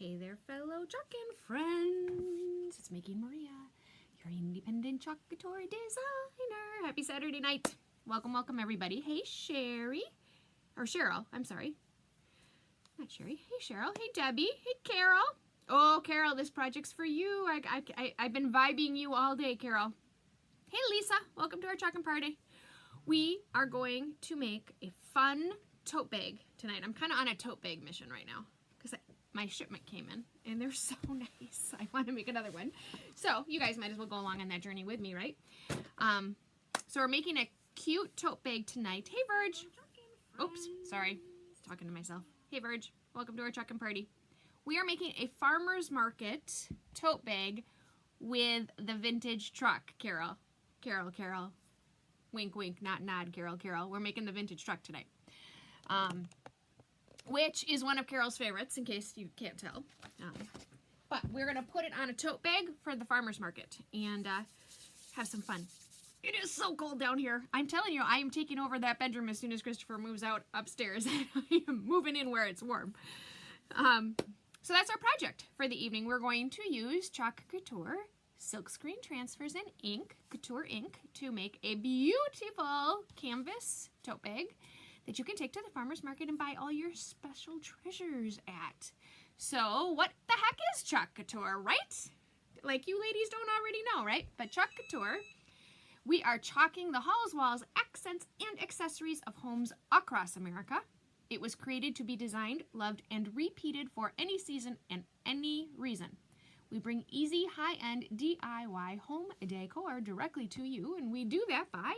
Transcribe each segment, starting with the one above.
Hey there, fellow truckin' friends. It's Making Maria, your independent Chalk Couture designer. Happy Saturday night. Welcome, welcome, everybody. Hey, Cheryl, I'm sorry. Not Sherry. Hey, Cheryl. Hey, Debbie. Hey, Carol. Oh, Carol, this project's for you. I've been vibing you all day, Carol. Hey, Lisa. Welcome to our truckin' party. We are going to make a fun tote bag tonight. I'm kind of on a tote bag mission right now because my shipment came in and they're so nice. I want to make another one. So you guys might as well go along on that journey with me, right? So we're making a cute tote bag tonight. Hey, Verge. Oops, sorry. Talking to myself. Hey, Verge. Welcome to our truckin' party. We are making a farmer's market tote bag with the vintage truck, Carol. Carol. Wink, wink, not nod, Carol. We're making the vintage truck tonight. Which is one of Carol's favorites, in case you can't tell. But we're going to put it on a tote bag for the farmer's market and have some fun. It is so cold down here. I'm telling you, I am taking over that bedroom as soon as Christopher moves out upstairs. I am moving in where it's warm. So that's our project for the evening. We're going to use Chalk Couture silkscreen transfers and ink, Couture ink, to make a beautiful canvas tote bag that you can take to the farmer's market and buy all your special treasures at. So what the heck is Chalk Couture, right? Like you ladies don't already know, right? But Chalk Couture, we are chalking the halls, walls, accents, and accessories of homes across America. It was created to be designed, loved, and repeated for any season and any reason. We bring easy, high-end DIY home decor directly to you, and we do that by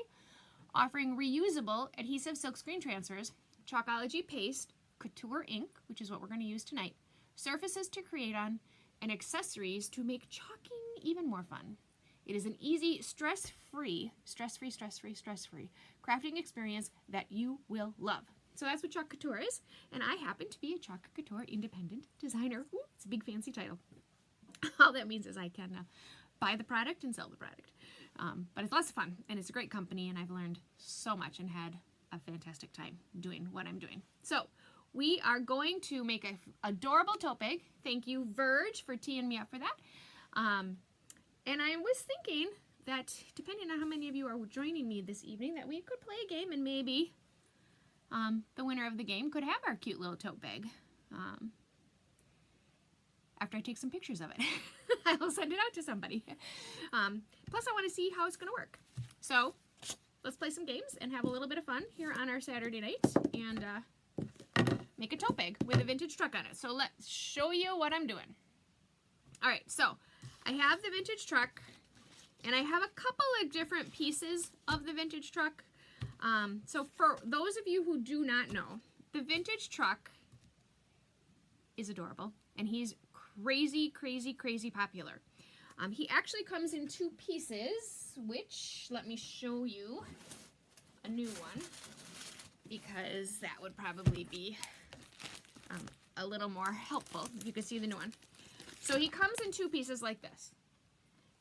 offering reusable adhesive silkscreen transfers, Chalkology paste, Couture ink, which is what we're going to use tonight, surfaces to create on, and accessories to make chalking even more fun. It is an easy, stress-free crafting experience that you will love. So that's what Chalk Couture is, and I happen to be a Chalk Couture independent designer. Ooh, it's a big fancy title. All that means is I can buy the product and sell the product. But it's lots of fun, and it's a great company, and I've learned so much and had a fantastic time doing what I'm doing. So we are going to make an adorable tote bag. Thank you, Verge, for teeing me up for that. And I was thinking that, depending on how many of you are joining me this evening, that we could play a game, and maybe the winner of the game could have our cute little tote bag. After I take some pictures of it. I will send it out to somebody. Plus I want to see how it's going to work. So let's play some games and have a little bit of fun here on our Saturday night and make a tote bag with a vintage truck on it. So let's show you what I'm doing. Alright, so I have the vintage truck and I have a couple of different pieces of the vintage truck. So for those of you who do not know, the vintage truck is adorable and he's crazy popular. He actually comes in two pieces, which let me show you a new one because that would probably be a little more helpful if you could see the new one. So he comes in two pieces like this,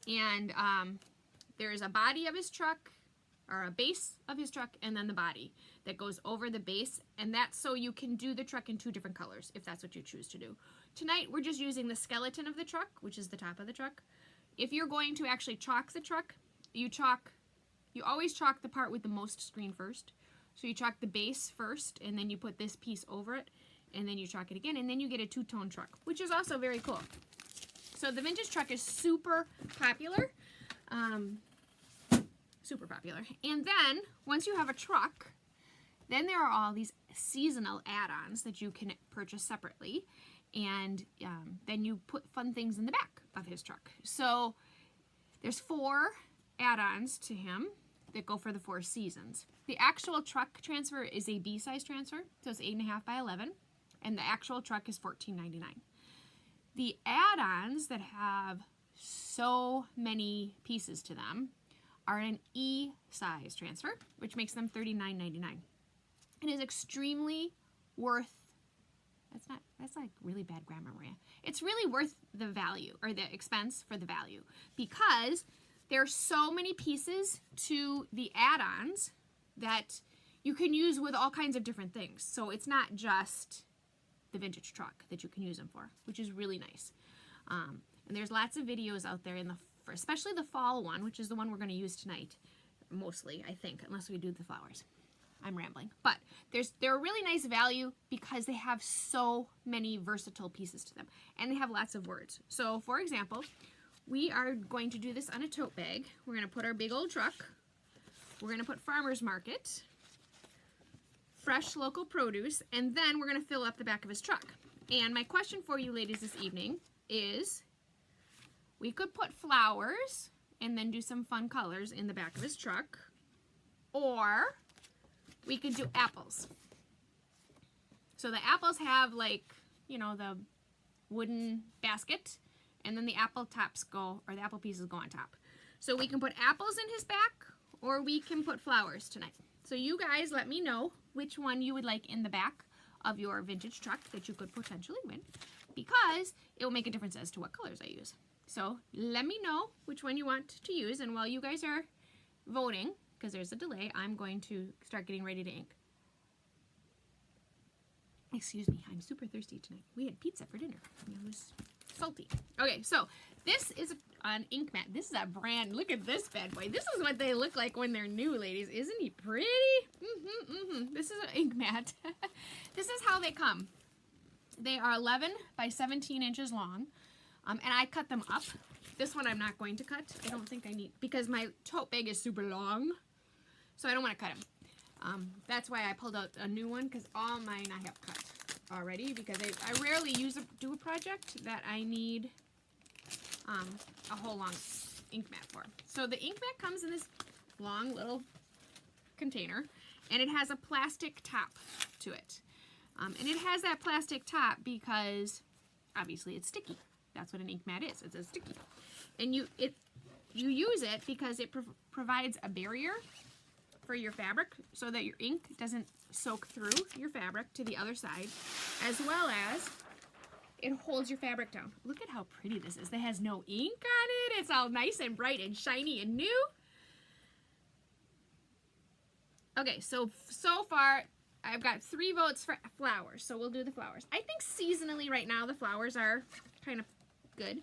and there's a body of his truck, or a base of his truck, and then the body that goes over the base, and that's so you can do the truck in two different colors if that's what you choose to do. Tonight we're just using the skeleton of the truck, which is the top of the truck. If you're going to actually chalk the truck, you always chalk the part with the most screen first. So you chalk the base first, and then you put this piece over it, and then you chalk it again, and then you get a two-tone truck, which is also very cool. So the vintage truck is super popular. Super popular. And then, once you have a truck, then there are all these seasonal add-ons that you can purchase separately. And then you put fun things in the back of his truck. So there's 4 add-ons to him that go for the 4 seasons. The actual truck transfer is a B-size transfer, so it's 8.5 by 11, and the actual truck is $14.99. The add-ons that have so many pieces to them are an E-size transfer, which makes them $39.99. It is extremely worth, that's like really bad grammar, Maria. It's really worth the value, or the expense for the value, because there are so many pieces to the add-ons that you can use with all kinds of different things. So it's not just the vintage truck that you can use them for, which is really nice. And there's lots of videos out there especially the fall one, which is the one we're going to use tonight, mostly, I think, unless we do the flowers. I'm rambling. But they're a really nice value because they have so many versatile pieces to them. And they have lots of words. So, for example, we are going to do this on a tote bag. We're going to put our big old truck. We're going to put farmer's market, fresh local produce, and then we're going to fill up the back of his truck. And my question for you ladies this evening is, we could put flowers and then do some fun colors in the back of his truck, or we could do apples. So the apples have, like, you know, the wooden basket, and then the apple tops go, or the apple pieces go on top. So we can put apples in his back, or we can put flowers tonight. So you guys let me know which one you would like in the back of your vintage truck that you could potentially win, because it will make a difference as to what colors I use. So let me know which one you want to use, and while you guys are voting, because there's a delay, I'm going to start getting ready to ink. Excuse me, I'm super thirsty tonight. We had pizza for dinner. It was salty. Okay, so this is an ink mat. This is a brand. Look at this bad boy. This is what they look like when they're new, ladies. Isn't he pretty? This is an ink mat. This is how they come. They are 11 by 17 inches long, and I cut them up. This one I'm not going to cut. I don't think I need, because my tote bag is super long, so I don't want to cut them. That's why I pulled out a new one, because all mine I have cut already, because I rarely do a project that I need a whole long ink mat for. So the ink mat comes in this long little container, and it has a plastic top to it. And it has that plastic top because obviously it's sticky. That's what an ink mat is. It's a sticky. And you use it because it provides a barrier for your fabric so that your ink doesn't soak through your fabric to the other side, as well as it holds your fabric down. Look at how pretty this is. It has no ink on it. It's all nice and bright and shiny and new. Okay, so far I've got 3 votes for flowers, so we'll do the flowers. I think seasonally right now the flowers are kind of good.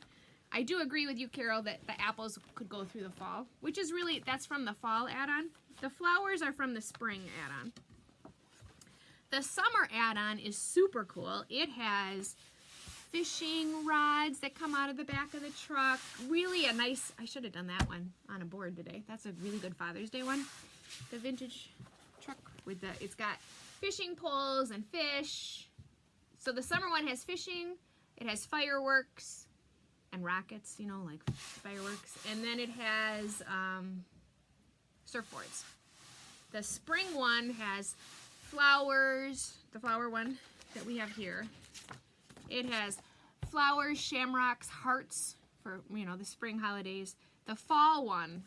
I do agree with you, Carol, that the apples could go through the fall, which is really, that's from the fall add-on. The flowers are from the spring add-on. The summer add-on is super cool. It has fishing rods that come out of the back of the truck. Really a nice, I should have done that one on a board today. That's a really good Father's Day one. The vintage truck with it's got fishing poles and fish. So the summer one has fishing, it has fireworks and rockets, you know, like fireworks, and then it has surfboards. The spring one has flowers, the flower one that we have here. It has flowers, shamrocks, hearts for, you know, the spring holidays. The fall one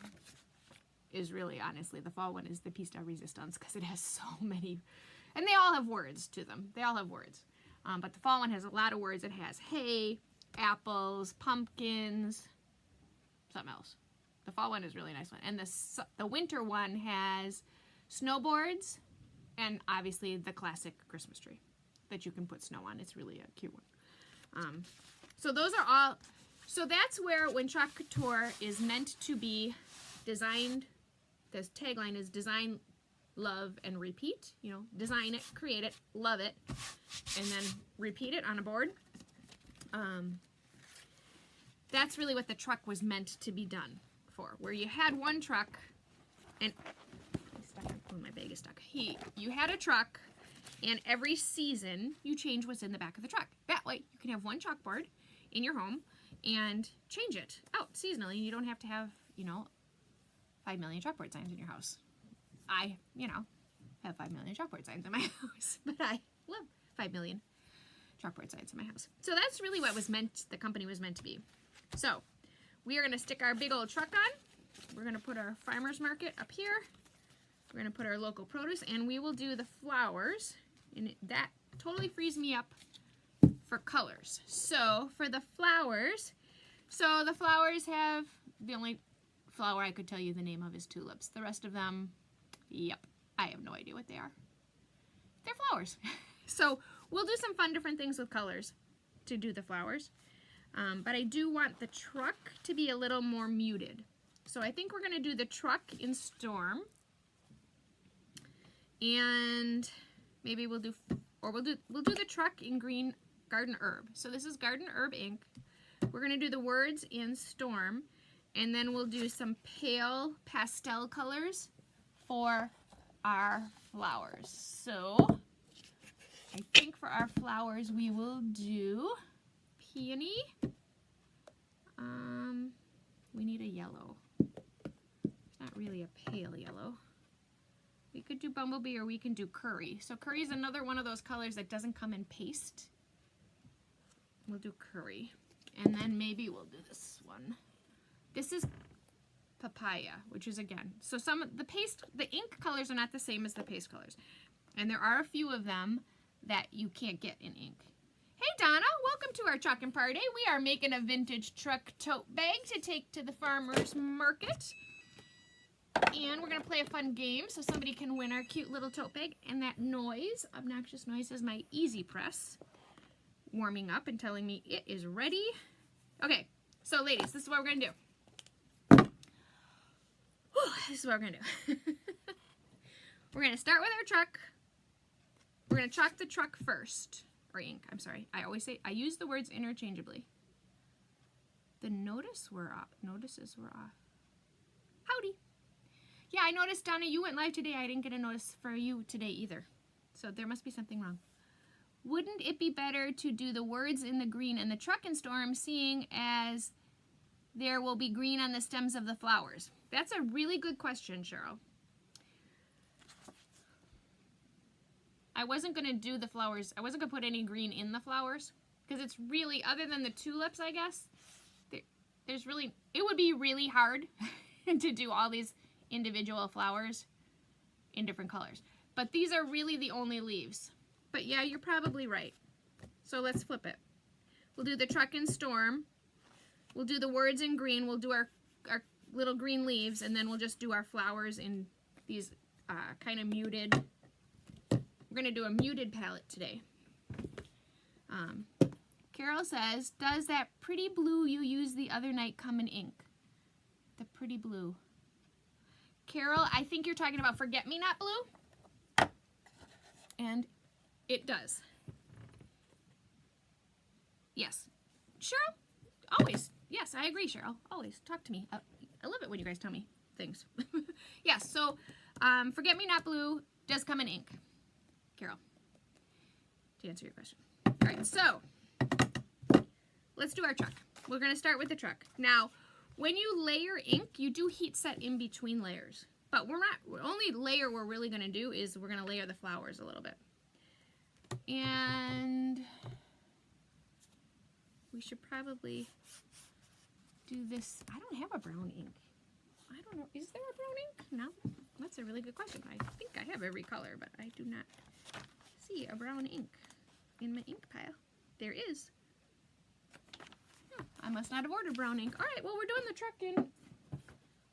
is really, honestly, the fall one is the piece de resistance because it has so many, and they all have words to them. They all have words. But the fall one has a lot of words. It has hay, apples, pumpkins, something else. The fall one is a really nice one. And the winter one has snowboards and obviously the classic Christmas tree that you can put snow on. It's really a cute one. So those are all, so that's where when Chalk Couture is meant to be designed, the tagline is design, love, and repeat. You know, design it, create it, love it, and then repeat it on a board. That's really what the truck was meant to be done for, where you had one truck, and my bag is stuck. You had a truck, and every season you change what's in the back of the truck. That way you can have one chalkboard in your home and change it out seasonally. You don't have to have, you know, 5 million chalkboard signs in your house. I, you know, have 5 million chalkboard signs in my house, but I love 5 million chalkboard signs in my house. So that's really what was meant, the company was meant to be. So we are going to stick our big old truck on. We're going to put our farmer's market up here. We're going to put our local produce, and we will do the flowers, and that totally frees me up for colors. So for the flowers, so the flowers have, the only flower I could tell you the name of is tulips. The rest of them, yep, I have no idea what they are. They're flowers. So we'll do some fun different things with colors to do the flowers. But I do want the truck to be a little more muted. So I think we're going to do the truck in Storm. And maybe we'll do the truck in green Garden Herb. So this is Garden Herb ink. We're going to do the words in Storm, and then we'll do some pale pastel colors for our flowers. So I think for our flowers we will do peony. We need a yellow. It's not really a pale yellow. We could do Bumblebee, or we can do Curry. So Curry is another one of those colors that doesn't come in paste. We'll do Curry. And then maybe we'll do this one. This is Papaya, which is again, so some of the ink colors are not the same as the paste colors. And there are a few of them that you can't get in ink. Hey Donna, welcome to our Chalk and Party. We are making a vintage truck tote bag to take to the farmer's market. And we're going to play a fun game so somebody can win our cute little tote bag. And that noise, obnoxious noise, is my Easy Press warming up and telling me it is ready. Okay, so ladies, this is what we're going to do. Whew, this is what we're going to do. We're going to start with our truck. We're going to chalk the truck first. Or ink, I'm sorry. I use the words interchangeably. The notices were off. Howdy. Yeah, I noticed, Donna, you went live today. I didn't get a notice for you today either. So there must be something wrong. Wouldn't it be better to do the words in the green and the truck in Storm, seeing as there will be green on the stems of the flowers? That's a really good question, Cheryl. I wasn't going to do the flowers. I wasn't going to put any green in the flowers because it's really, other than the tulips, I guess, there's really, it would be really hard to do all these individual flowers in different colors. But these are really the only leaves. But yeah, you're probably right. So let's flip it. We'll do the truck in Storm. We'll do the words in green. We'll do our little green leaves, and then we'll just do our flowers in these kind of muted. We're going to do a muted palette today. Carol says, does that pretty blue you used the other night come in ink? The pretty blue. Carol, I think you're talking about Forget-Me-Not blue. And it does. Yes. Cheryl, always. Yes, I agree, Cheryl. Always. Talk to me. I love it when you guys tell me things. Yes, so Forget-Me-Not blue does come in ink. Carol, to answer your question. All right, so let's do our truck. We're going to start with the truck. Now, when you layer ink, you do heat set in between layers. But the only layer we're really going to do is we're going to layer the flowers a little bit. And we should probably do this. I don't have a brown ink. I don't know. Is there a brown ink? No. That's a really good question. I think I have every color, but I do not see a brown ink in my ink pile. There is. I must not have ordered brown ink. All right, well, we're doing the truck in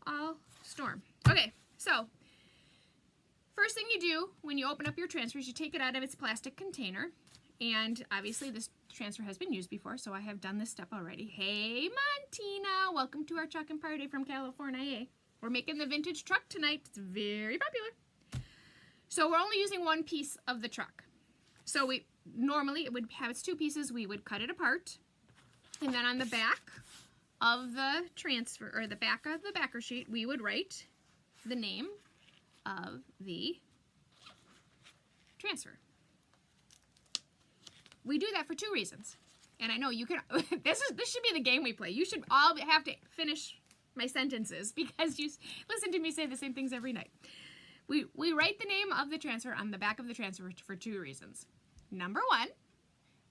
all Storm. Okay, so first thing you do when you open up your transfer is you take it out of its plastic container. And obviously this transfer has been used before, so I have done this step already. Hey, Montina, welcome to our Chalk and Party from California. We're making the vintage truck tonight. It's very popular. So we're only using one piece of the truck. So normally it would have its two pieces. We would cut it apart. And then on the back of the transfer, or the back of the backer sheet, we would write the name of the transfer. We do that for two reasons. And I know you can, this should be the game we play. You should all have to finish my sentences because you listen to me say the same things every night. We write the name of the transfer on the back of the transfer for two reasons. Number one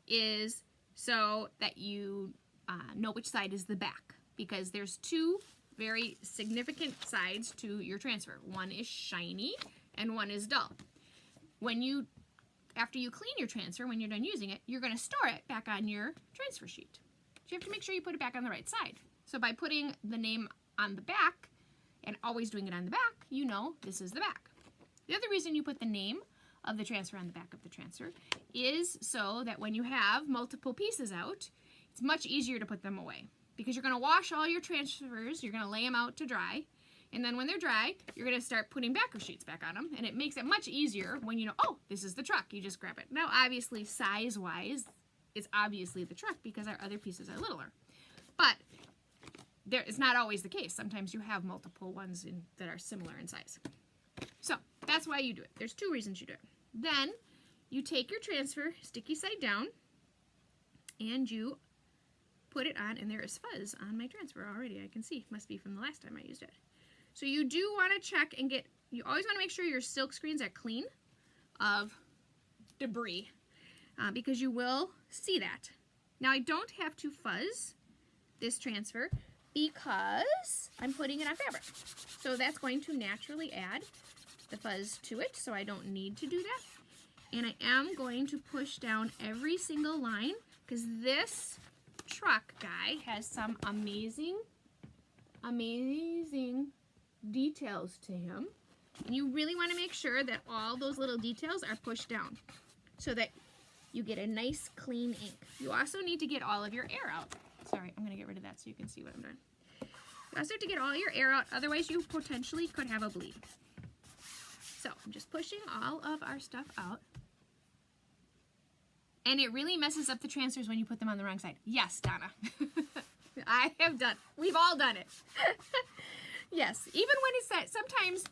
is so that you know which side is the back, because there's two very significant sides to your transfer. One is shiny and one is dull. After you clean your transfer, when you're done using it, you're going to store it back on your transfer sheet. So you have to make sure you put it back on the right side. So by putting the name on the back and always doing it on the back, you know this is the back. The other reason you put the name of the transfer on the back of the transfer is so that when you have multiple pieces out, it's much easier to put them away. Because you're going to wash all your transfers, you're going to lay them out to dry, and then when they're dry, you're going to start putting backer sheets back on them, and it makes it much easier when you know, oh, this is the truck, you just grab it. Now, obviously, size-wise, it's obviously the truck because our other pieces are littler. But it's not always the case. Sometimes you have multiple ones that are similar in size. So, that's why you do it. There's 2 reasons you do it. Then, you take your transfer sticky side down, and you put it on, and there is fuzz on my transfer already. I can see. Must be from the last time I used it. So you do want to check and you always want to make sure your silk screens are clean of debris because you will see that. Now I don't have to fuzz this transfer because I'm putting it on fabric. So that's going to naturally add the fuzz to it, so I don't need to do that. And I am going to push down every single line because this truck guy has some amazing details to him, and you really want to make sure that all those little details are pushed down so that you get a nice clean ink. You also need to get all of your air out. Sorry, I'm going to get rid of that so you can see what I'm doing. You also have to get all your air out, otherwise you potentially could have a bleed. So I'm just pushing all of our stuff out. And it really messes up the transfers when you put them on the wrong side. Yes, Donna. I have done. We've all done it. Yes, even when it's set, sometimes,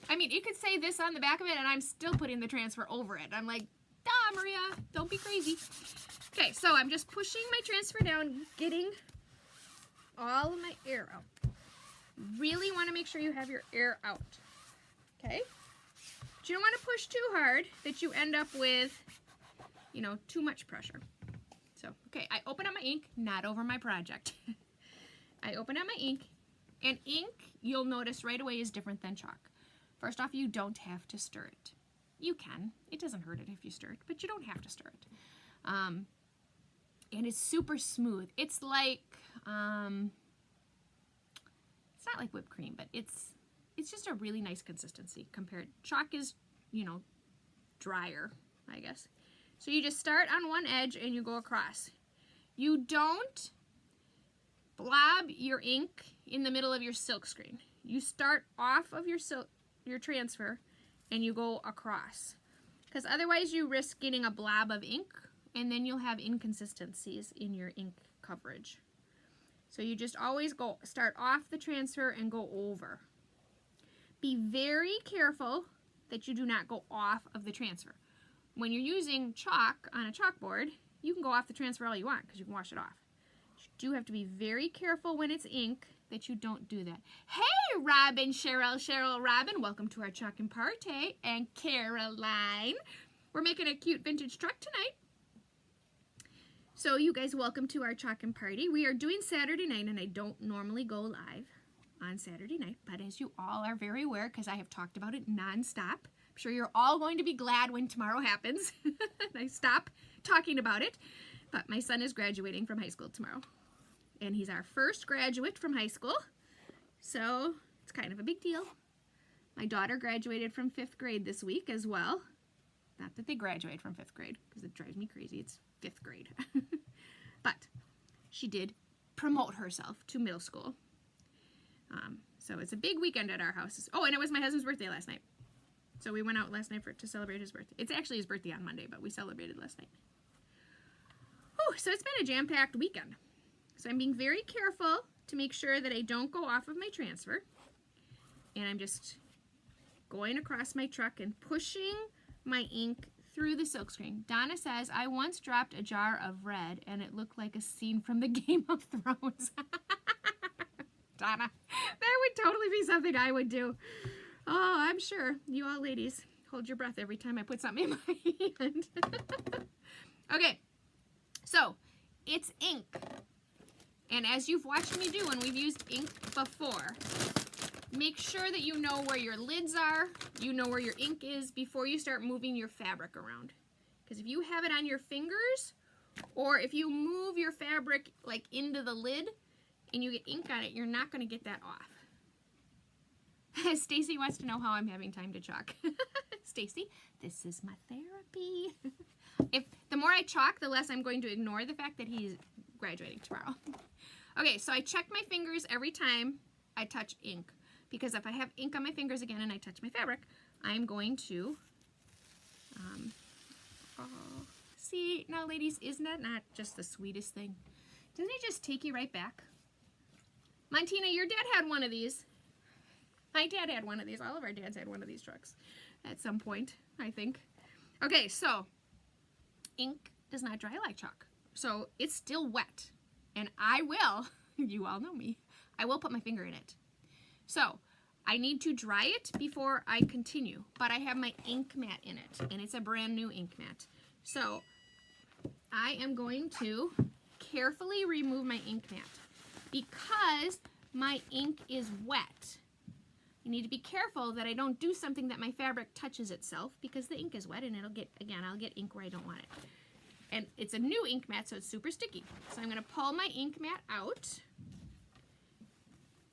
I mean, it could say this on the back of it and I'm still putting the transfer over it. I'm like, duh, Maria, don't be crazy. Okay, so I'm just pushing my transfer down, getting all of my air out. Really want to make sure you have your air out. Okay? But you don't want to push too hard that you end up with, you know, too much pressure. So, okay, I open up my ink, not over my project. I open up my ink, and ink, you'll notice right away, is different than chalk. First off, you don't have to stir it. You can. It doesn't hurt it if you stir it, but you don't have to stir it. And it's super smooth. It's like, it's not like whipped cream, but it's just a really nice consistency compared. Chalk is, you know, drier, I guess. So you just start on one edge and you go across. You don't blob your ink in the middle of your silk screen. You start off of your transfer and you go across. Because otherwise you risk getting a blob of ink and then you'll have inconsistencies in your ink coverage. So you just always start off the transfer and go over. Be very careful that you do not go off of the transfer. When you're using chalk on a chalkboard, you can go off the transfer all you want because you can wash it off. You do have to be very careful when it's ink that you don't do that. Hey, Robin, Cheryl, Robin, welcome to our Chalk and Party, and Caroline. We're making a cute vintage truck tonight. So you guys, welcome to our Chalk and Party. We are doing Saturday night, and I don't normally go live on Saturday night, but as you all are very aware, because I have talked about it nonstop, I'm sure you're all going to be glad when tomorrow happens. I stop talking about it, but my son is graduating from high school tomorrow, and he's our first graduate from high school, so it's kind of a big deal. My daughter graduated from 5th grade this week as well. Not that they graduate from 5th grade, because it drives me crazy. It's 5th grade. But she did promote herself to middle school. So it's a big weekend at our house. Oh, and it was my husband's birthday last night. So we went out last night to celebrate his birthday. It's actually his birthday on Monday, but we celebrated last night. Whew, so it's been a jam-packed weekend. So I'm being very careful to make sure that I don't go off of my transfer. And I'm just going across my truck and pushing my ink through the silkscreen. Donna says, I once dropped a jar of red and it looked like a scene from the Game of Thrones. Donna, that would totally be something I would do. Oh, I'm sure you all ladies hold your breath every time I put something in my hand. Okay, so it's ink. And as you've watched me do when we've used ink before, make sure that you know where your lids are, you know where your ink is before you start moving your fabric around. Because if you have it on your fingers, or if you move your fabric like into the lid and you get ink on it, you're not going to get that off. Stacy wants to know how I'm having time to chalk. Stacy, this is my therapy. If the more I chalk, the less I'm going to ignore the fact that he's graduating tomorrow. Okay, so I check my fingers every time I touch ink, because if I have ink on my fingers again and I touch my fabric, I'm going to, see, now ladies, isn't that not just the sweetest thing? Doesn't it just take you right back? Montina, your dad had one of these. My dad had one of these. All of our dads had one of these trucks at some point, I think. Okay, so ink does not dry like chalk. So it's still wet. And I will, you all know me, I will put my finger in it. So I need to dry it before I continue. But I have my ink mat in it. And it's a brand new ink mat. So I am going to carefully remove my ink mat because my ink is wet. You need to be careful that I don't do something that my fabric touches itself, because the ink is wet and it'll get, again, I'll get ink where I don't want it. And it's a new ink mat, so it's super sticky. So I'm going to pull my ink mat out,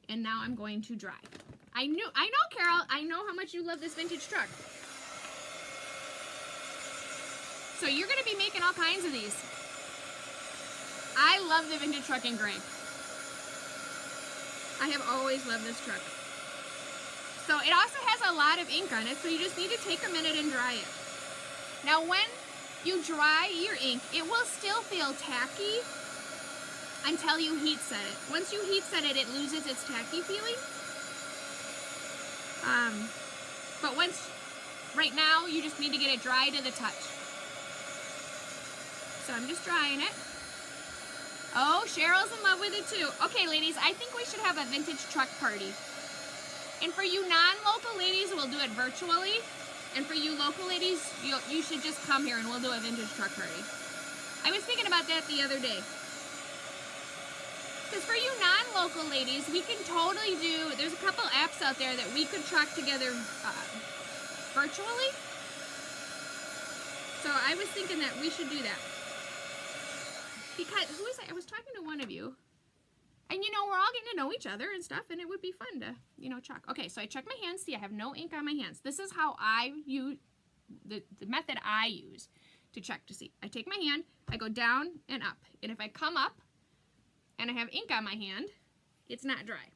and now I'm going to dry. I know, Carol, I know how much you love this vintage truck. So you're going to be making all kinds of these. I love the vintage truck in gray. I have always loved this truck. So it also has a lot of ink on it, so you just need to take a minute and dry it. Now when you dry your ink, it will still feel tacky until you heat set it. Once you heat set it, it loses its tacky feeling. But right now, you just need to get it dry to the touch. So I'm just drying it. Oh, Cheryl's in love with it too. Okay, ladies, I think we should have a vintage truck party. And for you non-local ladies, we'll do it virtually. And for you local ladies, you should just come here and we'll do a vintage truck party. I was thinking about that the other day. Because for you non-local ladies, we can totally do, there's a couple apps out there that we could truck together virtually. So I was thinking that we should do that. Because, who was I was talking to one of you. And you know, we're all getting to know each other and stuff, and it would be fun to, you know, chalk. Okay, so I check my hands. See, I have no ink on my hands. This is how I use, the method I use to check to see. I take my hand, I go down and up. And if I come up and I have ink on my hand, it's not dry.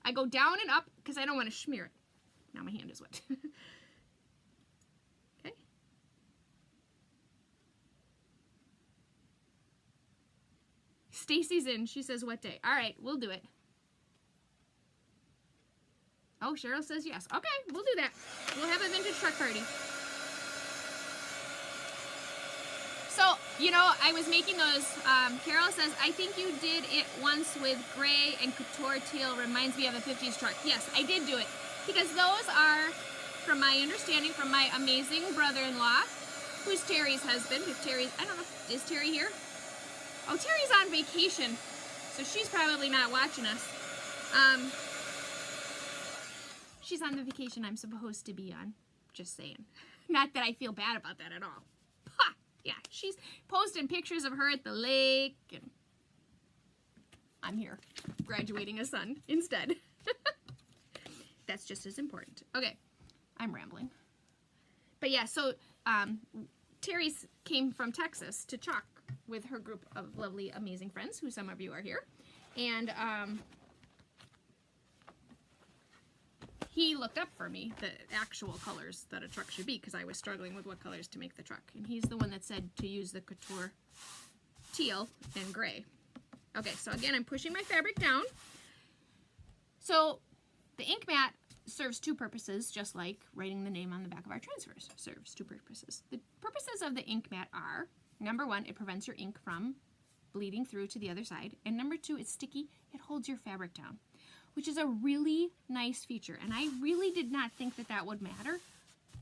I go down and up because I don't want to smear it. Now my hand is wet. Okay. Stacy's in. She says, what day? All right, we'll do it. Oh, Cheryl says yes. Okay, we'll do that. We'll have a vintage truck party. So, you know, I was making those. Carol says, I think you did it once with gray and couture teal. Reminds me of a 50s truck. Yes, I did do it. Because those are, from my understanding, from my amazing brother-in-law, who's Terry's husband. If Terry's, I don't know, is Terry here? Oh, Terry's on vacation, so she's probably not watching us. She's on the vacation I'm supposed to be on. Just saying. Not that I feel bad about that at all. Ha! Yeah, she's posting pictures of her at the lake, and I'm here graduating a son instead. That's just as important. Okay, I'm rambling. But yeah, so Terry's came from Texas to chalk with her group of lovely, amazing friends, who some of you are here. And he looked up for me the actual colors that a truck should be, because I was struggling with what colors to make the truck. And he's the one that said to use the couture teal and gray. Okay, so again, I'm pushing my fabric down. So the ink mat serves two purposes, just like writing the name on the back of our transfers serves two purposes. The purposes of the ink mat are, number one, it prevents your ink from bleeding through to the other side. And number two, it's sticky. It holds your fabric down, which is a really nice feature. And I really did not think that that would matter,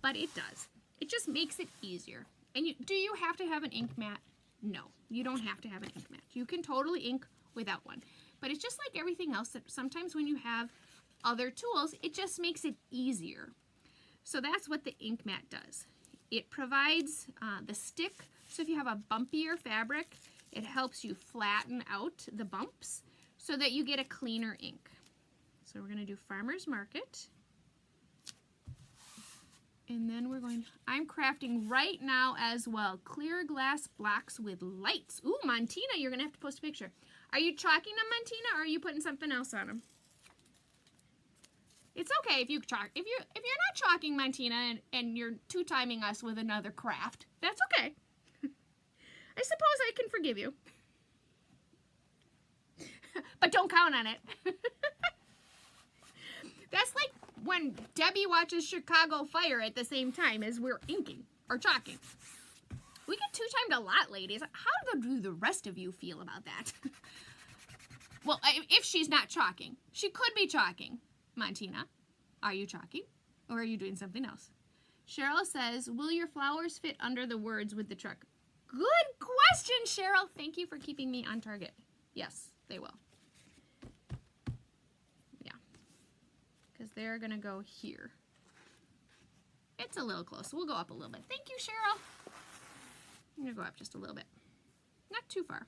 but it does. It just makes it easier. And do you have to have an ink mat? No, you don't have to have an ink mat. You can totally ink without one. But it's just like everything else that sometimes when you have other tools, it just makes it easier. So that's what the ink mat does. It provides the stick. So if you have a bumpier fabric, it helps you flatten out the bumps so that you get a cleaner ink. So we're going to do Farmer's Market. And then I'm crafting right now as well. Clear glass blocks with lights. Ooh, Montina, you're going to have to post a picture. Are you chalking them, Montina, or are you putting something else on them? It's okay if you chalk. If you're not chalking, Montina, and you're two-timing us with another craft, that's okay. I suppose I can forgive you. But don't count on it. That's like when Debbie watches Chicago Fire at the same time as we're inking or chalking. We get two-timed a lot, ladies. How do the rest of you feel about that? Well, if she's not chalking. She could be chalking. Montina, are you chalking? Or are you doing something else? Cheryl says, will your flowers fit under the words with the truck? Good question, Cheryl. Thank you for keeping me on target. Yes, they will. Yeah. Because they're going to go here. It's a little close. We'll go up a little bit. Thank you, Cheryl. I'm going to go up just a little bit. Not too far.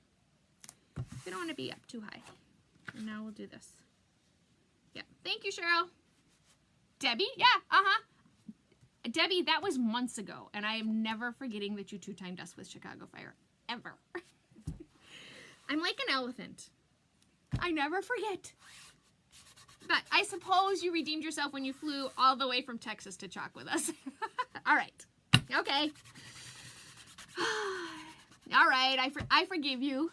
We don't want to be up too high. And now we'll do this. Yeah. Thank you, Cheryl. Debbie? Yeah. Uh-huh. Debbie, that was months ago, and I am never forgetting that you two-timed us with Chicago Fire. Ever. I'm like an elephant. I never forget. But I suppose you redeemed yourself when you flew all the way from Texas to chalk with us. All right. Okay. All right. I forgive you.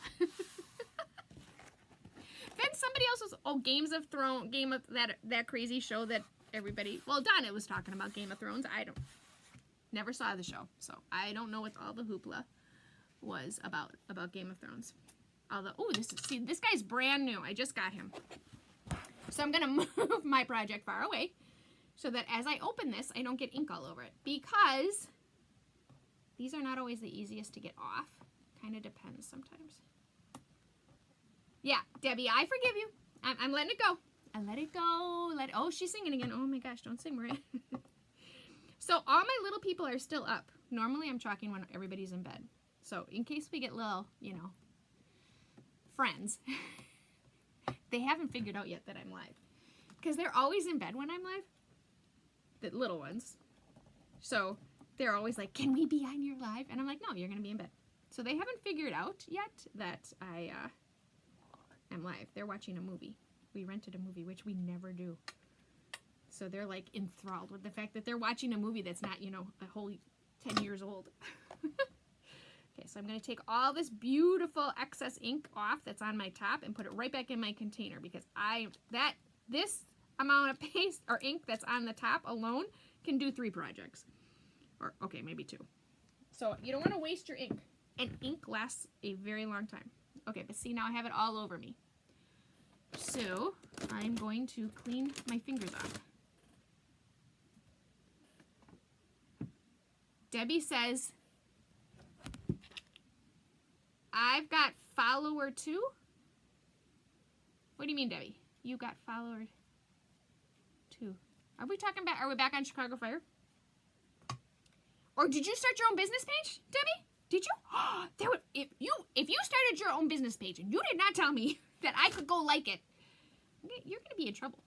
Then somebody else was, Games of Thrones, that crazy show that everybody, well, Donna was talking about Game of Thrones. Never saw the show, so I don't know what all the hoopla was about Game of Thrones. Although, this guy's brand new. I just got him. So I'm gonna move my project far away so that as I open this, I don't get ink all over it, because these are not always the easiest to get off. Kind of depends sometimes. Yeah, Debbie, I forgive you. I'm letting it go. I let it go. Oh, she's singing again. Oh my gosh, don't sing, Maria. So all my little people are still up. Normally I'm chalking when everybody's in bed. So in case we get little, friends, they haven't figured out yet that I'm live. Because they're always in bed when I'm live. The little ones. So they're always like, can we be on your live? And I'm like, no, you're going to be in bed. So they haven't figured out yet that I am live. They're watching a movie. We rented a movie, which we never do. So they're like enthralled with the fact that they're watching a movie that's not, a whole 10 years old. Okay, so I'm going to take all this beautiful excess ink off that's on my top and put it right back in my container, because this amount of paste or ink that's on the top alone can do 3 projects. Or, okay, maybe 2. So you don't want to waste your ink. And ink lasts a very long time. Okay, but see, now I have it all over me. So I'm going to clean my fingers off. Debbie says, I've got follower 2. What do you mean, Debbie? You got follower 2. Are we back on Chicago Fire? Or did you start your own business page, Debbie? Did you? If you started your own business page and you did not tell me that I could go like it, you're going to be in trouble.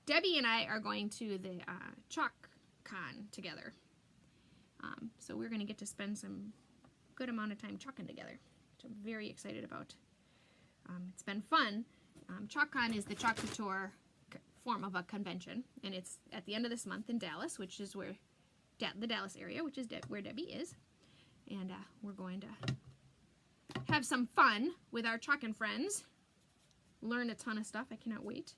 Debbie and I are going to the Chalk Con together. So we're going to get to spend some good amount of time chalking together, which I'm very excited about. It's been fun. Chalk Con is the Chalk Couture form of a convention, and it's at the end of this month in Dallas, which is where the Dallas area, which is where Debbie is. And we're going to have some fun with our chalking friends. Learn a ton of stuff. I cannot wait.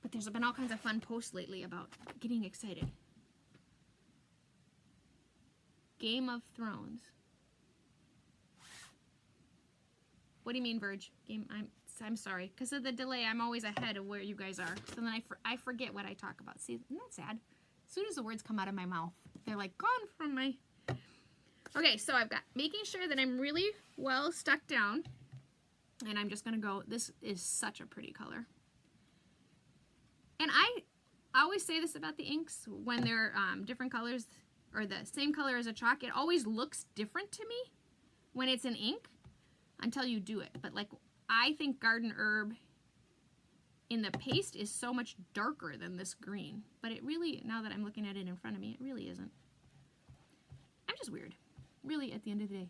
But there's been all kinds of fun posts lately about getting excited. Game of Thrones. What do you mean, Verge? I'm sorry. Because of the delay, I'm always ahead of where you guys are. So then I forget what I talk about. See, isn't that sad? As soon as the words come out of my mouth, they're like gone from my... Okay, so I've got making sure that I'm really well stuck down. And I'm just going to go, this is such a pretty color. And I always say this about the inks, when they're different colors, or the same color as a chalk, it always looks different to me when it's an ink until you do it. But like, I think Garden Herb in the paste is so much darker than this green. But it really, now that I'm looking at it in front of me, it really isn't. I'm just weird. Really, at the end of the day.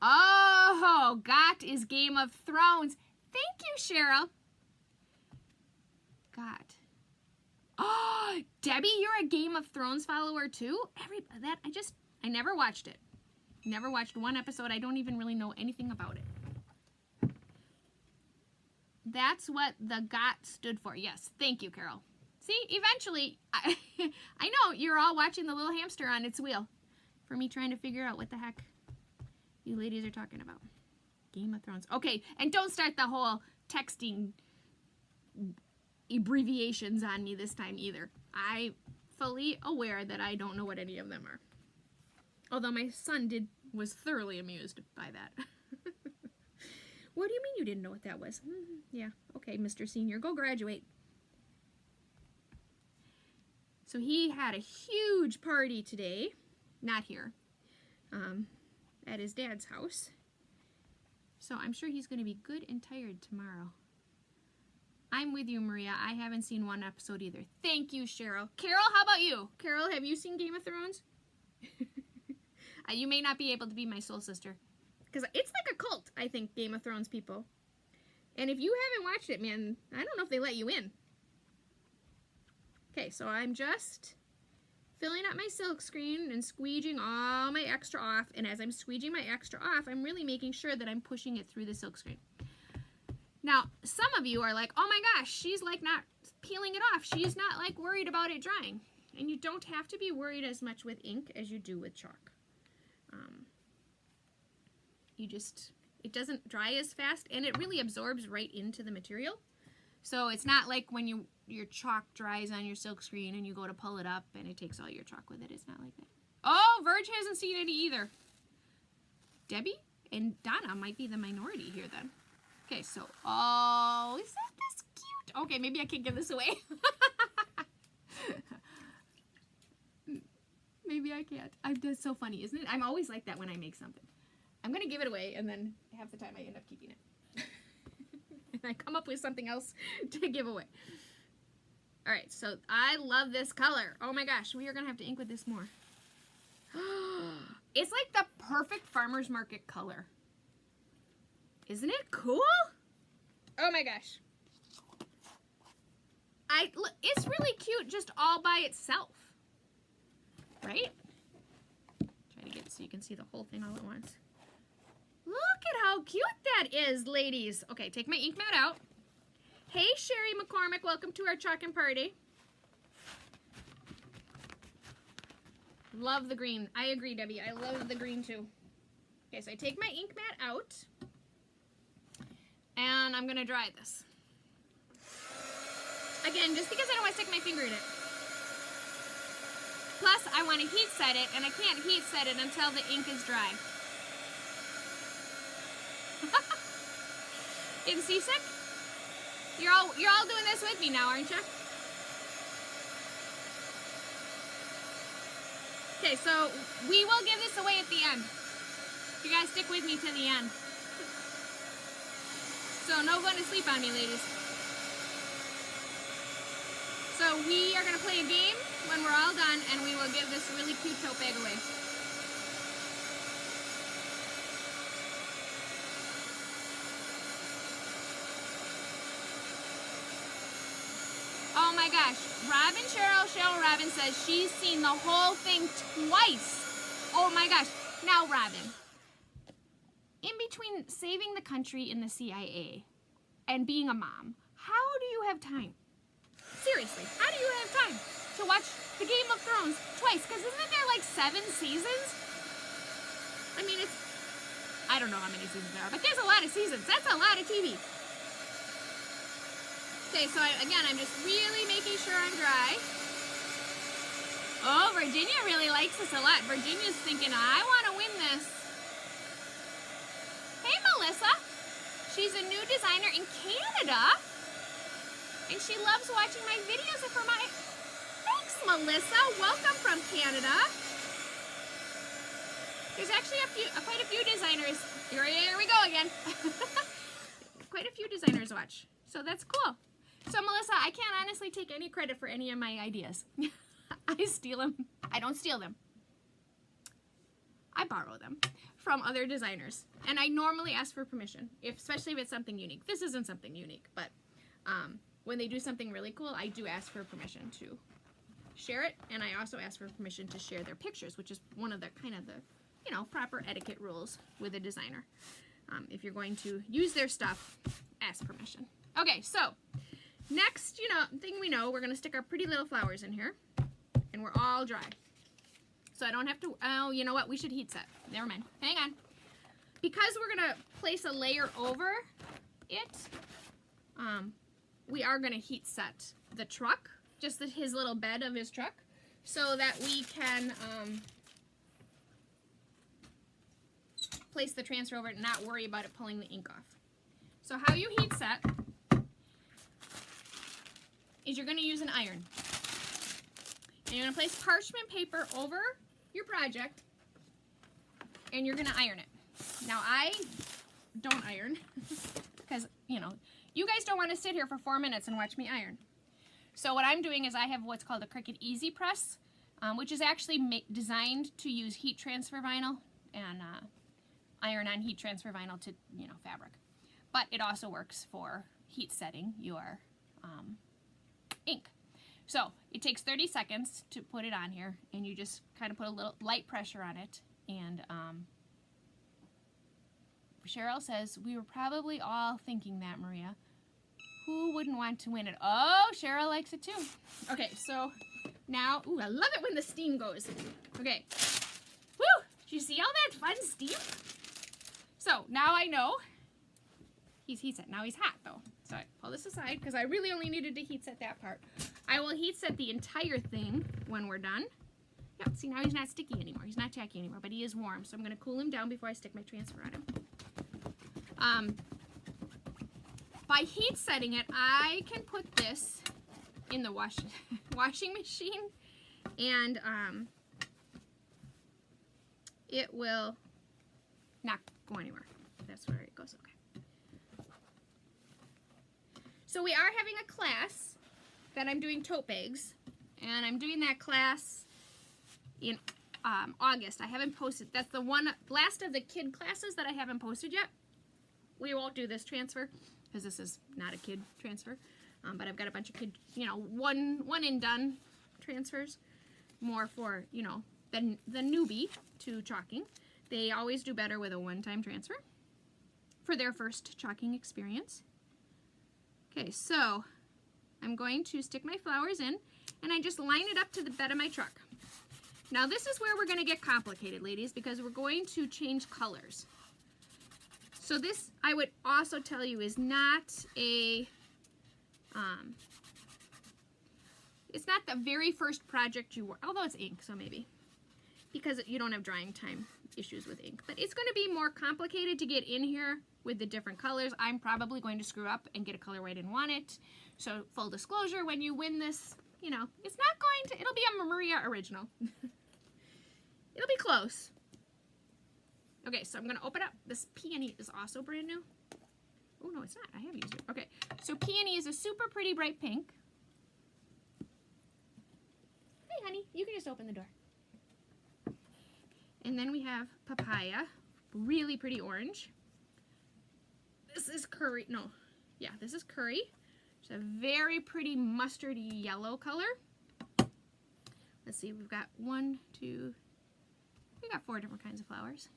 Oh, Got is Game of Thrones. Thank you, Cheryl. Got. Oh, Debbie, you're a Game of Thrones follower too? I never watched it. Never watched one episode. I don't even really know anything about it. That's what the Got stood for. Yes, thank you, Carol. See, eventually, I know you're all watching the little hamster on its wheel for me trying to figure out what the heck you ladies are talking about. Game of Thrones. Okay, and don't start the whole texting abbreviations on me this time either. I'm fully aware that I don't know what any of them are. Although my son was thoroughly amused by that. What do you mean you didn't know what that was? Yeah, okay, Mr. Senior, go graduate. So he had a huge party today, not here, at his dad's house. So I'm sure he's going to be good and tired tomorrow. I'm with you, Maria. I haven't seen one episode either. Thank you, Cheryl. Carol, how about you? Carol, have you seen Game of Thrones? You may not be able to be my soul sister. Because it's like a cult, I think, Game of Thrones people. And if you haven't watched it, man, I don't know if they let you in. Okay, so I'm just filling up my silk screen and squeegeeing all my extra off. And as I'm squeegeeing my extra off, I'm really making sure that I'm pushing it through the silk screen. Now, some of you are like, oh my gosh, she's like not peeling it off. She's not like worried about it drying. And you don't have to be worried as much with ink as you do with chalk. It doesn't dry as fast, and it really absorbs right into the material. So it's not like when your chalk dries on your silk screen and you go to pull it up and it takes all your chalk with it. It's not like that. Oh, Verge hasn't seen any either. Debbie and Donna might be the minority here then. Okay, so, oh, isn't this cute? Okay, maybe I can't give this away. Maybe I can't. That's so funny, isn't it? I'm always like that when I make something. I'm going to give it away, and then half the time I end up keeping it. And I come up with something else to give away. All right, so I love this color. Oh my gosh, we are going to have to ink with this more. It's like the perfect farmer's market color. Isn't it cool? Oh my gosh. It's really cute just all by itself. Right? Try to get it so you can see the whole thing all at once. Look at how cute that is, ladies. Okay, take my ink mat out. Hey, Sherry McCormick, welcome to our chalking party. Love the green. I agree, Debbie. I love the green too. Okay, so I take my ink mat out. And I'm going to dry this. Again, just because I don't want to stick my finger in it. Plus, I want to heat set it, and I can't heat set it until the ink is dry. Getting seasick? You're all doing this with me now, aren't you? Okay, so we will give this away at the end. You guys stick with me to the end. So no going to sleep on me, ladies. So we are going to play a game when we're all done, and we will give this really cute tote bag away. Oh my gosh, Cheryl Robin says she's seen the whole thing twice. Oh my gosh. Now, Robin, in between saving the country in the CIA and being a mom, how do you have time? Seriously, how do you have time to watch the Game of Thrones twice? Because isn't there like 7 seasons? I mean, I don't know how many seasons there are, but there's a lot of seasons. That's a lot of TV. Okay, so again, I'm just really making sure I'm dry. Oh, Virginia really likes this a lot. Virginia's thinking, I want to win this. Hey, Melissa. She's a new designer in Canada. And she loves watching my videos for my... Thanks, Melissa. Welcome from Canada. There's actually quite a few designers. Here we go again. Quite a few designers watch. So that's cool. So Melissa, I can't honestly take any credit for any of my ideas. I steal them. I don't steal them. I borrow them from other designers. And I normally ask for permission, especially if it's something unique. This isn't something unique, but when they do something really cool, I do ask for permission to share it. And I also ask for permission to share their pictures, which is one of the kind of the, you know, proper etiquette rules with a designer. If you're going to use their stuff, ask permission. Okay, so next, you know, thing we know, we're going to stick our pretty little flowers in here, and we're all dry. So I don't have to, oh, you know what, we should heat set. Never mind, hang on. Because we're going to place a layer over it, we are going to heat set the truck, just his little bed of his truck, so that we can place the transfer over it and not worry about it pulling the ink off. So how you heat set is you're going to use an iron. And you're going to place parchment paper over your project, and you're going to iron it. Now I don't iron because, you know, you guys don't want to sit here for 4 minutes and watch me iron. So what I'm doing is I have what's called a Cricut Easy Press, which is actually designed to use heat transfer vinyl and iron on heat transfer vinyl to, you know, fabric. But it also works for heat setting your ink. So it takes 30 seconds to put it on here, and you just kind of put a little light pressure on it. And Cheryl says, we were probably all thinking that, Maria. Who wouldn't want to win it? Oh, Cheryl likes it too. Okay, so now, ooh, I love it when the steam goes. Okay, woo! Did you see all that fun steam? So now I know he's heat set. Now he's hot though. So I pull this aside because I really only needed to heat set that part. I will heat set the entire thing when we're done. Yeah, see, now he's not sticky anymore. He's not tacky anymore, but he is warm. So I'm going to cool him down before I stick my transfer on him. By heat setting it, I can put this in the washing machine, and it will not go anywhere. That's where it goes. Okay. So we are having a class that I'm doing tote bags, and I'm doing that class in August. I haven't posted. That's the last of the kid classes that I haven't posted yet. We won't do this transfer because this is not a kid transfer, but I've got a bunch of kid, you know, one and done transfers, more for, you know, the newbie to chalking. They always do better with a one-time transfer for their first chalking experience. Okay, so I'm going to stick my flowers in, and I just line it up to the bed of my truck. Now this is where we're going to get complicated, ladies, because we're going to change colors. So this, I would also tell you, is not a, it's not the very first project you work, although it's ink, so maybe, because you don't have drying time issues with ink. But it's going to be more complicated to get in here with the different colors. I'm probably going to screw up and get a color where I didn't want it. So full disclosure, when you win this, you know, it's not going to, it'll be a Maria original. It'll be close. Okay, so I'm going to open up. This peony is also brand new. Oh, no, it's not. I have used it. Okay, so peony is a super pretty bright pink. Hey, honey, you can just open the door. And then we have papaya, really pretty orange. This is curry. No, yeah, this is curry. It's a very pretty mustardy yellow color. Let's see, we've got we got 4 different kinds of flowers.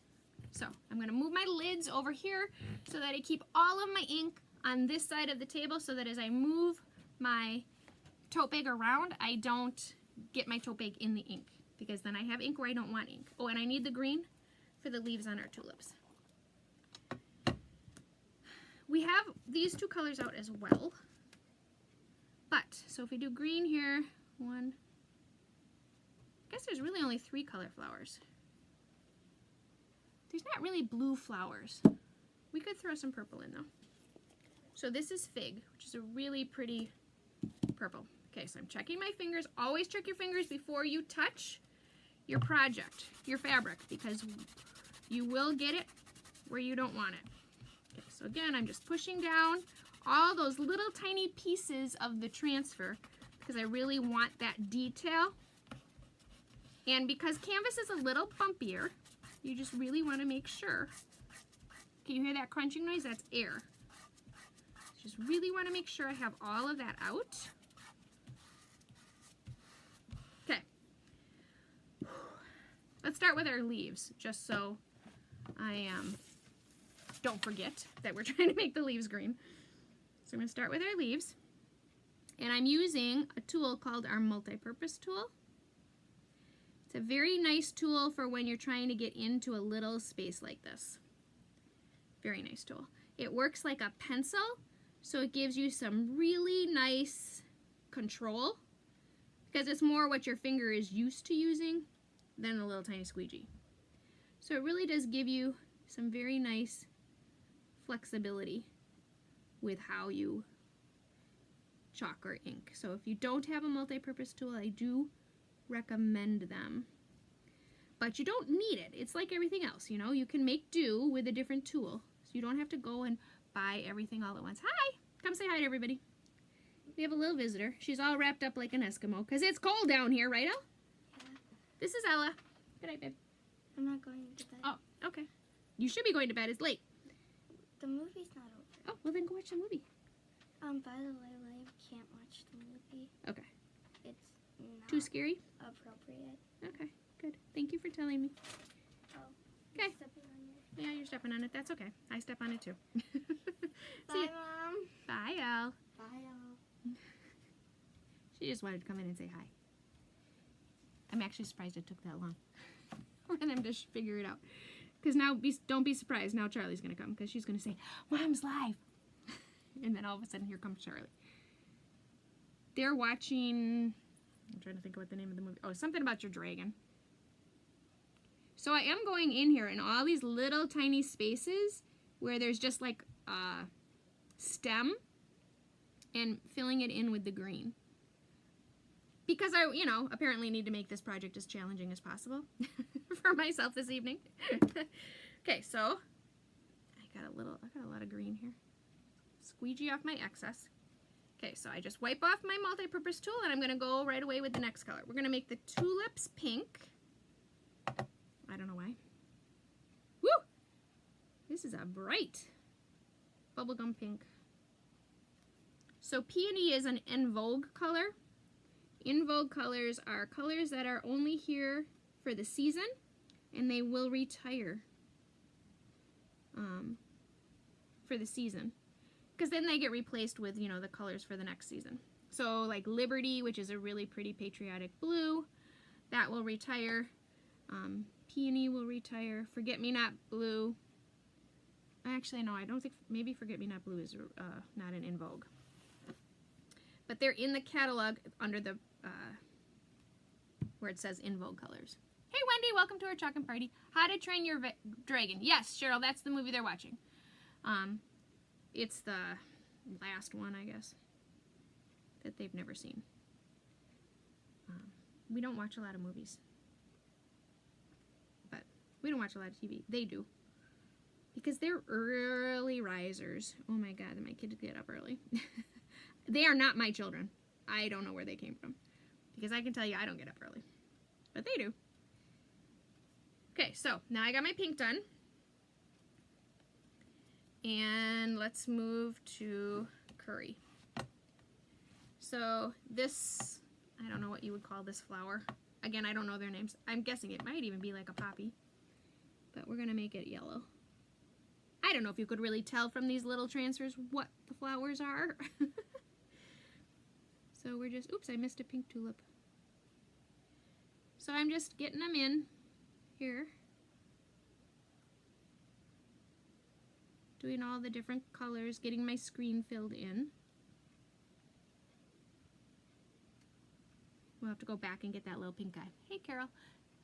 So I'm going to move my lids over here so that I keep all of my ink on this side of the table, so that as I move my tote bag around, I don't get my tote bag in the ink, because then I have ink where I don't want ink. Oh, and I need the green for the leaves on our tulips. We have these 2 colors out as well. But, so if we do green here, I guess there's really only 3 color flowers. There's not really blue flowers. We could throw some purple in though. So this is fig, which is a really pretty purple. Okay, so I'm checking my fingers. Always check your fingers before you touch your project, your fabric, because you will get it where you don't want it. Okay, so again, I'm just pushing down all those little tiny pieces of the transfer because I really want that detail. And because canvas is a little bumpier, you just really want to make sure. Can you hear that crunching noise? That's air. Just really want to make sure I have all of that out. Okay. Let's start with our leaves, just so I don't forget that we're trying to make the leaves green. So I'm going to start with our leaves. And I'm using a tool called our multi-purpose tool. It's a very nice tool for when you're trying to get into a little space like this. Very nice tool. It works like a pencil, so it gives you some really nice control because it's more what your finger is used to using than a little tiny squeegee. So it really does give you some very nice flexibility with how you chalk or ink. So if you don't have a multi-purpose tool, I do recommend them. But you don't need it. It's like everything else, you know. You can make do with a different tool. So you don't have to go and buy everything all at once. Hi! Come say hi to everybody. We have a little visitor. She's all wrapped up like an Eskimo because it's cold down here, right, Elle? Yeah. This is Ella. Good night, babe. I'm not going to bed. Oh, okay. You should be going to bed. It's late. The movie's not over. Oh, well then go watch the movie. By the way, Liv can't watch the movie. Okay. It's not too scary? Appropriate. Okay, good. Thank you for telling me. Oh. Okay. Stepping on your... Yeah, you're stepping on it. That's okay. I step on it too. Bye, Mom. Bye, Elle. Bye, Elle. She just wanted to come in and say hi. I'm actually surprised it took that long for them to figure it out. Because now, don't be surprised. Now Charlie's going to come because she's going to say, Mom's live. And then all of a sudden, here comes Charlie. They're watching, I'm trying to think of what the name of the movie, oh, something about your dragon. So I am going in here in all these little tiny spaces where there's just like a stem and filling it in with the green. Because I, you know, apparently need to make this project as challenging as possible for myself this evening. Okay, so I got a lot of green here. Squeegee off my excess. Okay, so I just wipe off my multi-purpose tool and I'm going to go right away with the next color. We're going to make the tulips pink. I don't know why. Woo! This is a bright bubblegum pink. So Peony is an en vogue color. En vogue colors are colors that are only here for the season and they will retire for the season. Because then they get replaced with, you know, the colors for the next season. So like Liberty, which is a really pretty patriotic blue, that will retire. Peony will retire. Forget-me-not blue. Actually, no, I don't think, maybe Forget-me-not blue is not an en vogue. But they're in the catalog under the, where it says en vogue colors. Hey Wendy, welcome to our Chalk Party. How to Train Your Dragon. Yes, Cheryl, that's the movie they're watching. It's the last one, I guess, that they've never seen. We don't watch a lot of movies. But we don't watch a lot of TV. They do. Because they're early risers. Oh my god, my kids get up early. They are not my children. I don't know where they came from. Because I can tell you I don't get up early. But they do. Okay, so now I got my pink done. And let's move to curry. So this, I don't know what you would call this flower. Again, I don't know their names. I'm guessing it might even be like a poppy. But we're going to make it yellow. I don't know if you could really tell from these little transfers what the flowers are. So we're just, oops, I missed a pink tulip. So I'm just getting them in here. Doing all the different colors, getting my screen filled in. We'll have to go back and get that little pink guy. Hey Carol,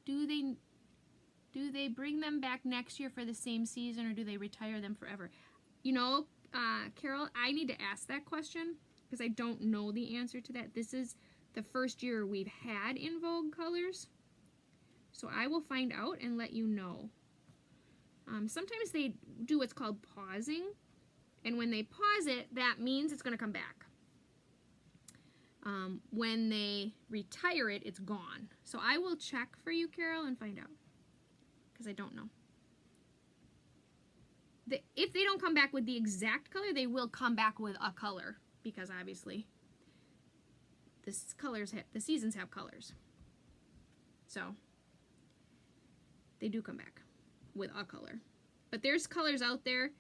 do they bring them back next year for the same season or do they retire them forever? You know, Carol, I need to ask that question because I don't know the answer to that. This is the first year we've had en vogue colors. So I will find out and let you know. Sometimes they do what's called pausing. And when they pause it, that means it's going to come back. When they retire it, it's gone. So I will check for you, Carol, and find out, because I don't know. If they don't come back with the exact color, they will come back with a color, because obviously the seasons have colors. So they do come back with a color. But there's colors out there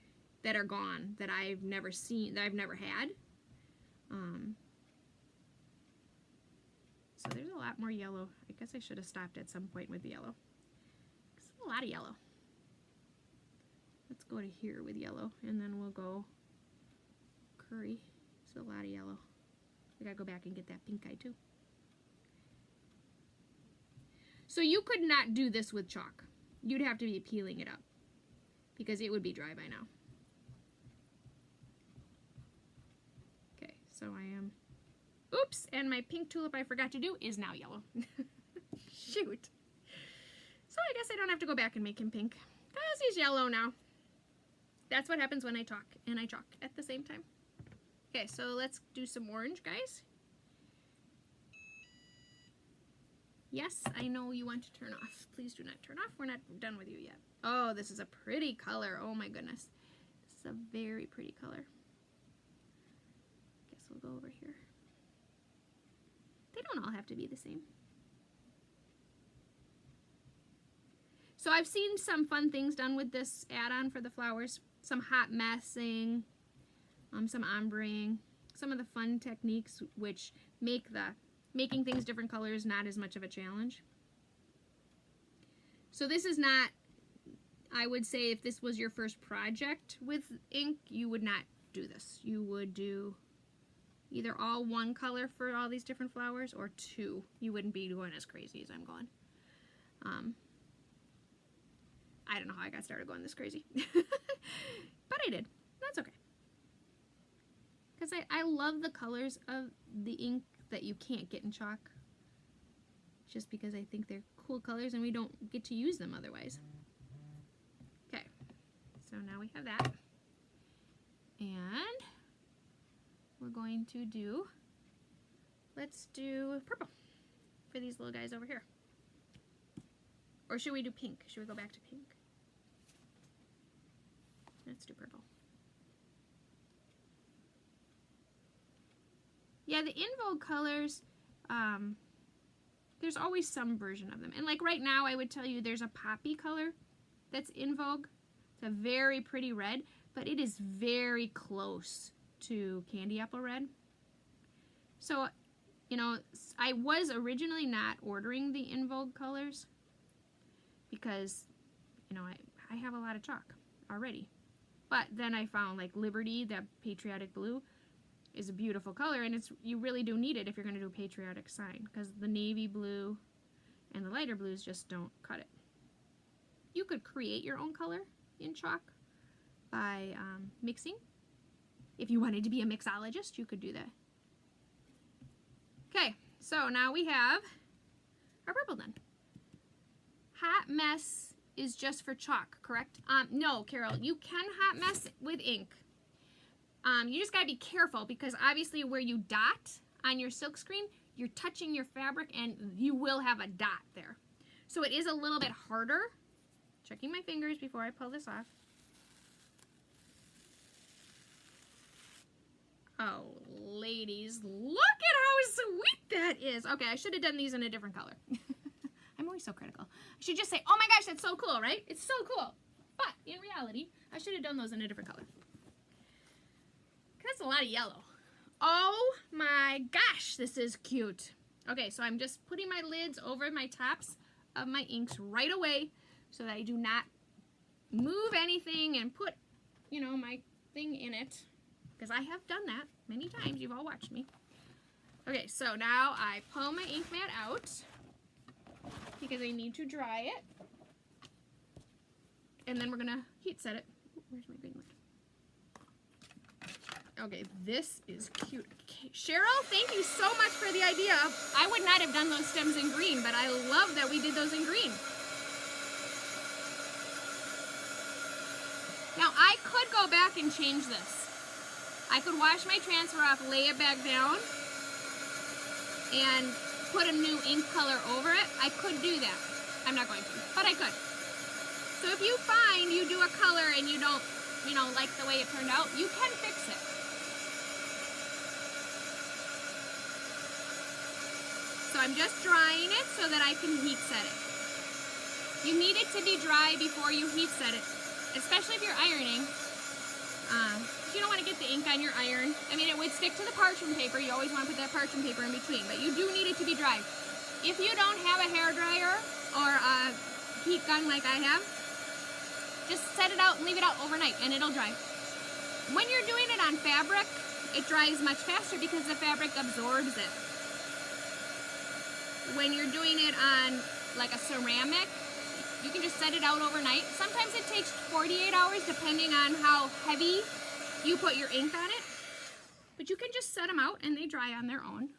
that are gone that I've never seen, that I've never had. So there's a lot more yellow. I guess I should have stopped at some point with the yellow. There's a lot of yellow. Let's go to here with yellow, and then we'll go curry. There's a lot of yellow. I gotta go back and get that pink eye too. So you could not do this with chalk. You'd have to be peeling it up, because it would be dry by now. Okay, so I am, oops, and my pink tulip I forgot to do is now yellow. Shoot. So I guess I don't have to go back and make him pink, because he's yellow now. That's what happens when I talk and I chalk at the same time. Okay, so let's do some orange, guys. Yes, I know you want to turn off. Please do not turn off. We're not done with you yet. Oh, this is a pretty color. Oh my goodness. This is a very pretty color. Guess we'll go over here. They don't all have to be the same. So I've seen some fun things done with this add-on for the flowers. Some hot messing, some ombreing, some of the fun techniques which make making things different colors not as much of a challenge. So this is not, I would say if this was your first project with ink, you would not do this. You would do either all one color for all these different flowers or two. You wouldn't be going as crazy as I'm going. I don't know how I got started going this crazy. But I did. That's okay. Because I love the colors of the ink that you can't get in chalk. Just because I think they're cool colors and we don't get to use them otherwise. Okay. So now we have that. And we're going to do, let's do purple for these little guys over here. Or should we do pink? Should we go back to pink? Let's do purple. Yeah, the in vogue colors, there's always some version of them. And like right now, I would tell you there's a poppy color that's in vogue. It's a very pretty red, but it is very close to candy apple red. So, you know, I was originally not ordering the in vogue colors because, you know, I have a lot of chalk already. But then I found like Liberty, that patriotic blue, is a beautiful color, and you really do need it if you're going to do a patriotic sign, because the navy blue and the lighter blues just don't cut it. You could create your own color in chalk by mixing. If you wanted to be a mixologist, you could do that. Okay, so now we have our purple done. Hot mess is just for chalk, correct? No, Carol, you can hot mess with ink. You just gotta be careful, because obviously where you dot on your silk screen, you're touching your fabric and you will have a dot there. So it is a little bit harder. Checking my fingers before I pull this off. Oh, ladies, look at how sweet that is. Okay, I should have done these in a different color. I'm always so critical. I should just say, oh my gosh, that's so cool, right? It's so cool. But in reality, I should have done those in a different color. That's a lot of yellow. Oh my gosh, this is cute. Okay, so I'm just putting my lids over my tops of my inks right away so that I do not move anything and put, you know, my thing in it, because I have done that many times. You've all watched me. Okay, so now I pull my ink mat out because I need to dry it. And then we're going to heat set it. Where's my green one? Okay, this is cute. Okay. Cheryl, thank you so much for the idea. I would not have done those stems in green, but I love that we did those in green. Now, I could go back and change this. I could wash my transfer off, lay it back down, and put a new ink color over it. I could do that. I'm not going to, but I could. So if you find you do a color and you don't, you know, like the way it turned out, you can fix it. So I'm just drying it so that I can heat set it. You need it to be dry before you heat set it, especially if you're ironing. You don't want to get the ink on your iron. I mean, it would stick to the parchment paper. You always want to put that parchment paper in between, but you do need it to be dry. If you don't have a hairdryer or a heat gun like I have, just set it out and leave it out overnight and it'll dry. When you're doing it on fabric, it dries much faster because the fabric absorbs it. When you're doing it on like a ceramic, you can just set it out overnight. Sometimes it takes 48 hours depending on how heavy you put your ink on it. But you can just set them out and they dry on their own.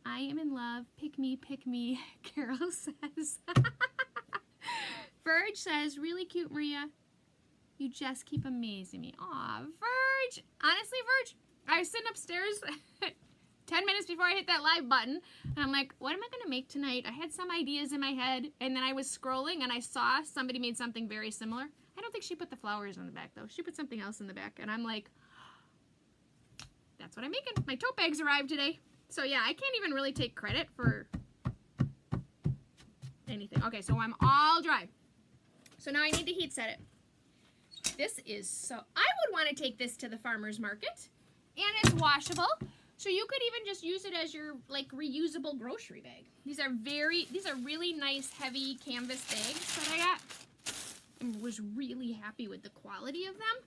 I am in love. Pick me, Carol says. Verge says, really cute, Maria. You just keep amazing me. Aw, Verge. Honestly, Verge, I was sitting upstairs 10 minutes before I hit that live button, and I'm like, what am I going to make tonight? I had some ideas in my head, and then I was scrolling, and I saw somebody made something very similar. I don't think she put the flowers on the back, though. She put something else in the back, and I'm like, that's what I'm making. My tote bags arrived today. So, yeah, I can't even really take credit for anything. Okay, so I'm all dry. So now I need to heat set it. This is so... I would want to take this to the farmer's market, and it's washable. So you could even just use it as your like reusable grocery bag. These are really nice heavy canvas bags that I got. And was really happy with the quality of them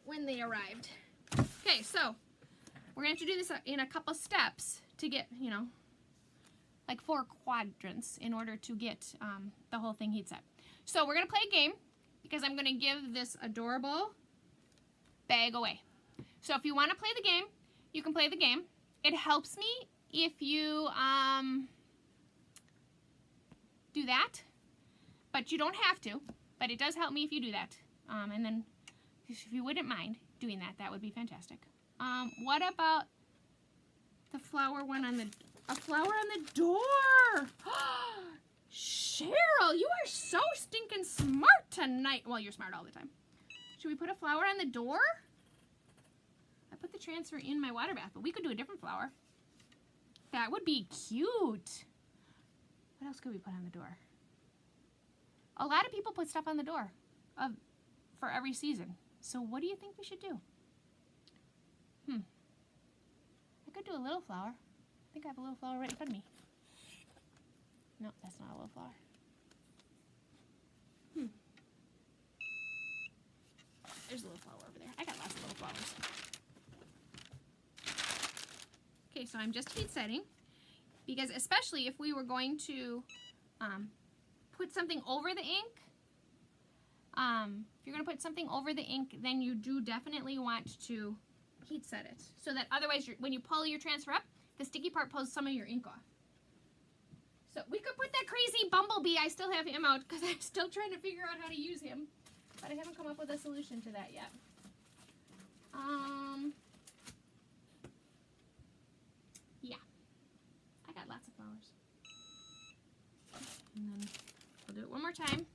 when they arrived. Okay, so we're gonna have to do this in a couple steps to get, you know, like 4 quadrants in order to get the whole thing heat set. So we're gonna play a game because I'm gonna give this adorable bag away. So if you want to play the game, you can play the game. It helps me if you do that, but you don't have to, but it does help me if you do that. And then if you wouldn't mind doing that, that would be fantastic. What about the flower one on a flower on the door? Cheryl, you are so stinking smart tonight. Well, you're smart all the time. Should we put a flower on the door? I put the transfer in my water bath, but we could do a different flower. That would be cute. What else could we put on the door? A lot of people put stuff on the door for every season. So what do you think we should do? I could do a little flower. I think I have a little flower right in front of me. No, that's not a little flower. There's a little flower over there. I got lots of little flowers. Okay, so I'm just heat setting because especially if we were going to put something over the ink, if you're going to put something over the ink, then you do definitely want to heat set it so that otherwise when you pull your transfer up, the sticky part pulls some of your ink off. So we could put that crazy bumblebee. I still have him out because I'm still trying to figure out how to use him, but I haven't come up with a solution to that yet. Yeah, I got lots of flowers. And then we'll do it one more time.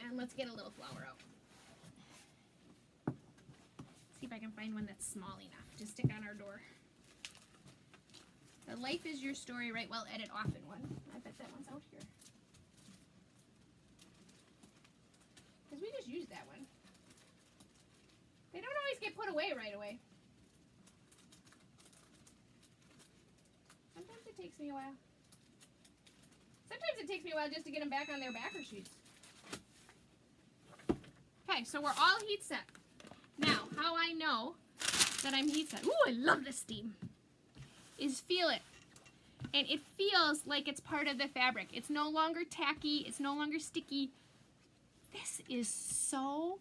And let's get a little flower out. See if I can find one that's small enough to stick on our door. The Life is Your Story Right Well Edit Often one. I bet that one's out here. Because we just used that one. They don't always get put away right away. Sometimes it takes me a while. Sometimes it takes me a while just to get them back on their backer sheets. Okay, so we're all heat set. Now, how I know that I'm heat set, ooh, I love this steam, is feel it. And it feels like it's part of the fabric. It's no longer tacky, it's no longer sticky. This is so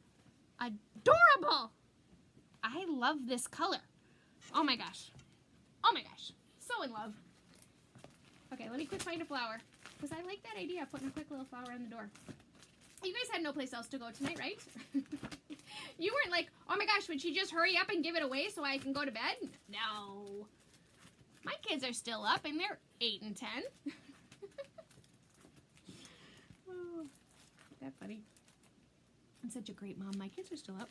adorable. I love this color. Oh my gosh. Oh my gosh. So in love. Okay, let me quick find a flower. Because I like that idea of putting a quick little flower on the door. You guys had no place else to go tonight, right? You weren't like, oh my gosh, would she just hurry up and give it away so I can go to bed? No. My kids are still up and they're 8 and 10. Oh, that funny. I'm such a great mom. My kids are still up.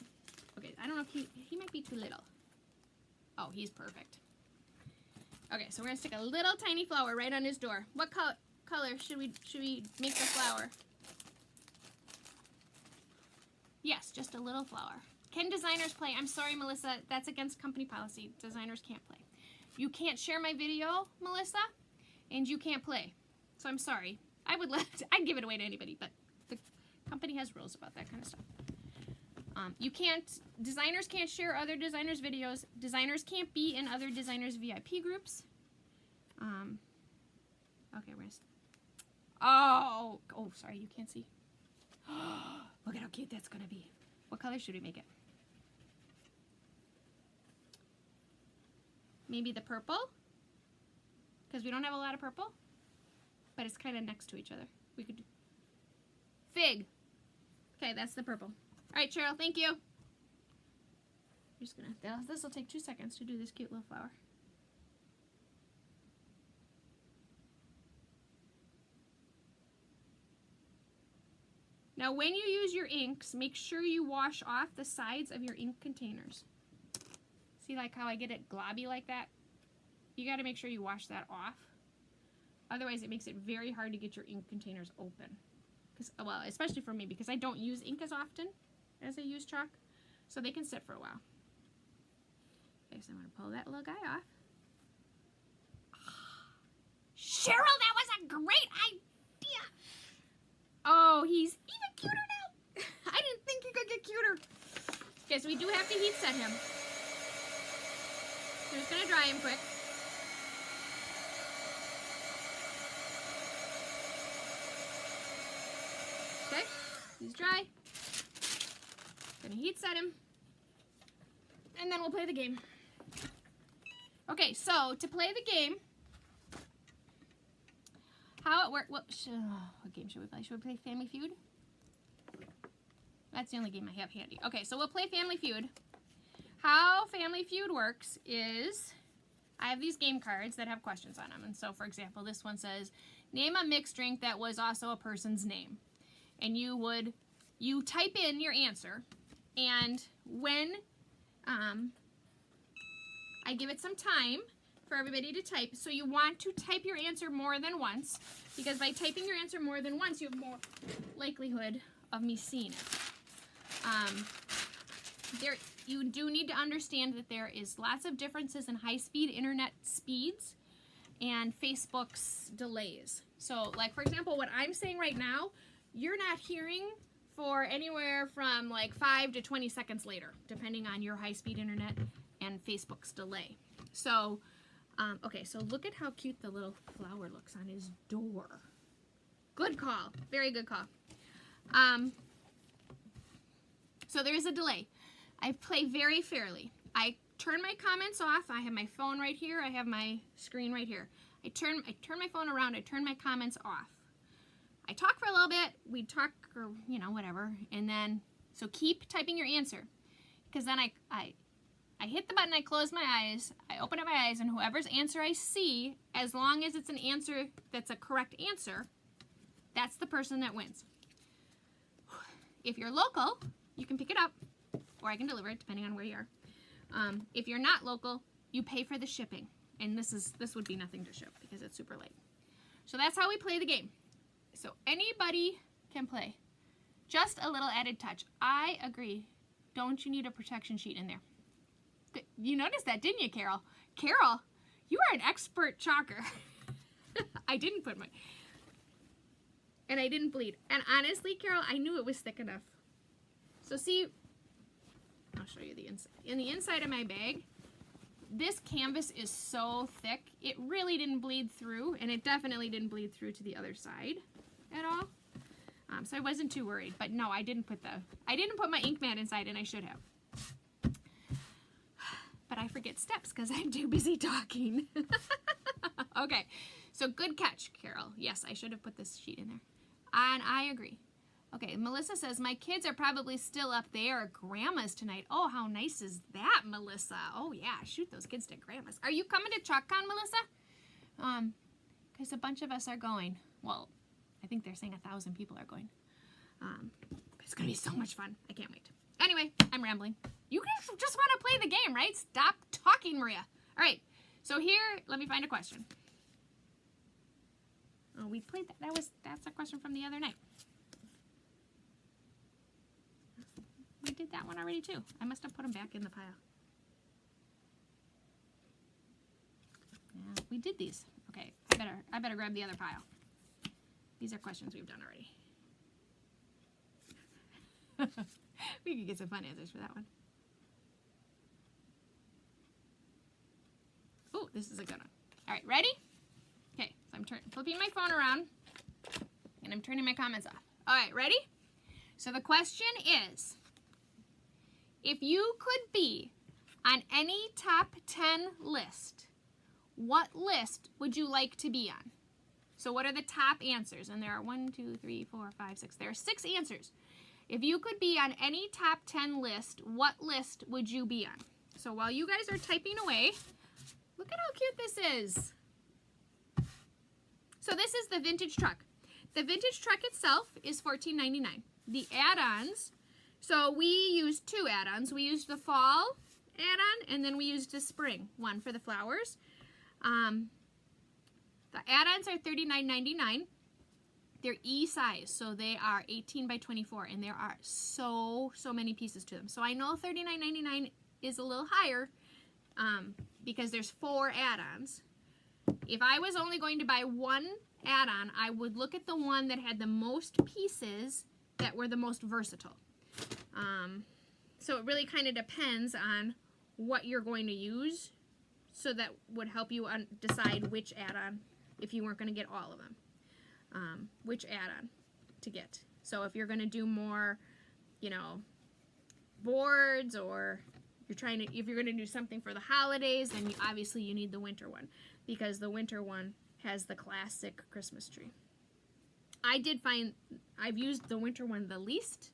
Okay, I don't know if he might be too little. Oh, he's perfect. Okay, so we're gonna stick a little tiny flower right on his door. What color should we make the flower? Yes, just a little flower. Can designers play? I'm sorry, Melissa, that's against company policy. Designers can't play. You can't share my video, Melissa, and you can't play. So I'm sorry. I'd give it away to anybody, but the company has rules about that kind of stuff. Designers can't share other designers' videos. Designers can't be in other designers' VIP groups. Okay, we're gonna, oh, sorry, you can't see. Look at how cute that's gonna be. What color should we make it? Maybe the purple? Because we don't have a lot of purple, but it's kind of next to each other. We could do fig. Okay, that's the purple. All right, Cheryl, thank you. I'm just gonna, this will take 2 seconds to do this cute little flower. Now, when you use your inks, make sure you wash off the sides of your ink containers. See like how I get it globby like that? You gotta make sure you wash that off. Otherwise, it makes it very hard to get your ink containers open. Well, especially for me, because I don't use ink as often as I use chalk, so they can sit for a while. Okay, so I'm gonna pull that little guy off. Cheryl, that was a great idea! Oh, he's even cuter now! I didn't think he could get cuter. Okay, so we do have to heat set him. I'm just gonna dry him quick. Okay, he's dry. Gonna heat set him. And then we'll play the game. Okay, so to play the game, how it works, what game should we play? Should we play Family Feud? That's the only game I have handy. Okay, so we'll play Family Feud. How Family Feud works is, I have these game cards that have questions on them. And so, for example, this one says, name a mixed drink that was also a person's name. And you type in your answer, and when I give it some time for everybody to type, so you want to type your answer more than once, because by typing your answer more than once, you have more likelihood of me seeing it. You do need to understand that there is lots of differences in high-speed internet speeds and Facebook's delays. So, like, for example, what I'm saying right now, you're not hearing for anywhere from like 5 to 20 seconds later, depending on your high-speed internet and Facebook's delay. So, okay, so look at how cute the little flower looks on his door. Good call. Very good call. So there is a delay. I play very fairly. I turn my comments off. I have my phone right here. I have my screen right here. I turn my phone around. I turn my comments off. I talk for a little bit. We talk, or you know, whatever, and then so keep typing your answer, because then I hit the button. I close my eyes. I open up my eyes, and whoever's answer I see, as long as it's an answer that's a correct answer, that's the person that wins. If you're local, you can pick it up, or I can deliver it, depending on where you are. If you're not local, you pay for the shipping, and this would be nothing to ship because it's super late. So that's how we play the game. So anybody can play. Just a little added touch. I agree. Don't you need a protection sheet in there? You noticed that, didn't you, Carol? Carol, you are an expert chalker. I didn't put my... And I didn't bleed. And honestly, Carol, I knew it was thick enough. So see, I'll show you the inside. In the inside of my bag, this canvas is so thick, it really didn't bleed through, and it definitely didn't bleed through to the other side at all. So I wasn't too worried. But no, I didn't put my ink mat inside, and I should have. But I forget steps because I'm too busy talking. Okay, so good catch, Carol. Yes, I should have put this sheet in there. And I agree. Okay, Melissa says, my kids are probably still up there at Grandma's tonight. Oh, how nice is that, Melissa? Oh, yeah, shoot those kids to Grandma's. Are you coming to ChalkCon, Melissa? Because a bunch of us are going. Well, I think they're saying 1,000 people are going. It's going to be so much fun. I can't wait. Anyway, I'm rambling. You guys just want to play the game, right? Stop talking, Maria. All right, so here, let me find a question. Oh, we played that. That's a question from the other night. We did that one already too. I must have put them back in the pile. Yeah, we did these. Okay, I better grab the other pile. These are questions we've done already. We could get some fun answers for that one. Oh, this is a good one. All right, ready? Okay, so I'm flipping my phone around and I'm turning my comments off. All right, ready? So the question is, if you could be on any top 10 list, what list would you like to be on? So what are the top answers? And there are 1, 2, 3, 4, 5, 6. There are 6 answers. If you could be on any top 10 list, what list would you be on? So while you guys are typing away, look at how cute this is. So this is the vintage truck. The vintage truck itself is $14.99. The add-ons, so we used 2 add-ons. We used the fall add-on, and then we used the spring one for the flowers. The add-ons are $39.99. They're E-size, so they are 18 by 24, and there are so many pieces to them. So I know $39.99 is a little higher because there's 4 add-ons. If I was only going to buy one add-on, I would look at the one that had the most pieces that were the most versatile. So it really kind of depends on what you're going to use, so that would help you decide which add-on, if you weren't going to get all of them, which add-on to get. So if you're going to do more, you know, boards, or if you're going to do something for the holidays, then obviously you need the winter one, because the winter one has the classic Christmas tree. I did find I've used the winter one the least,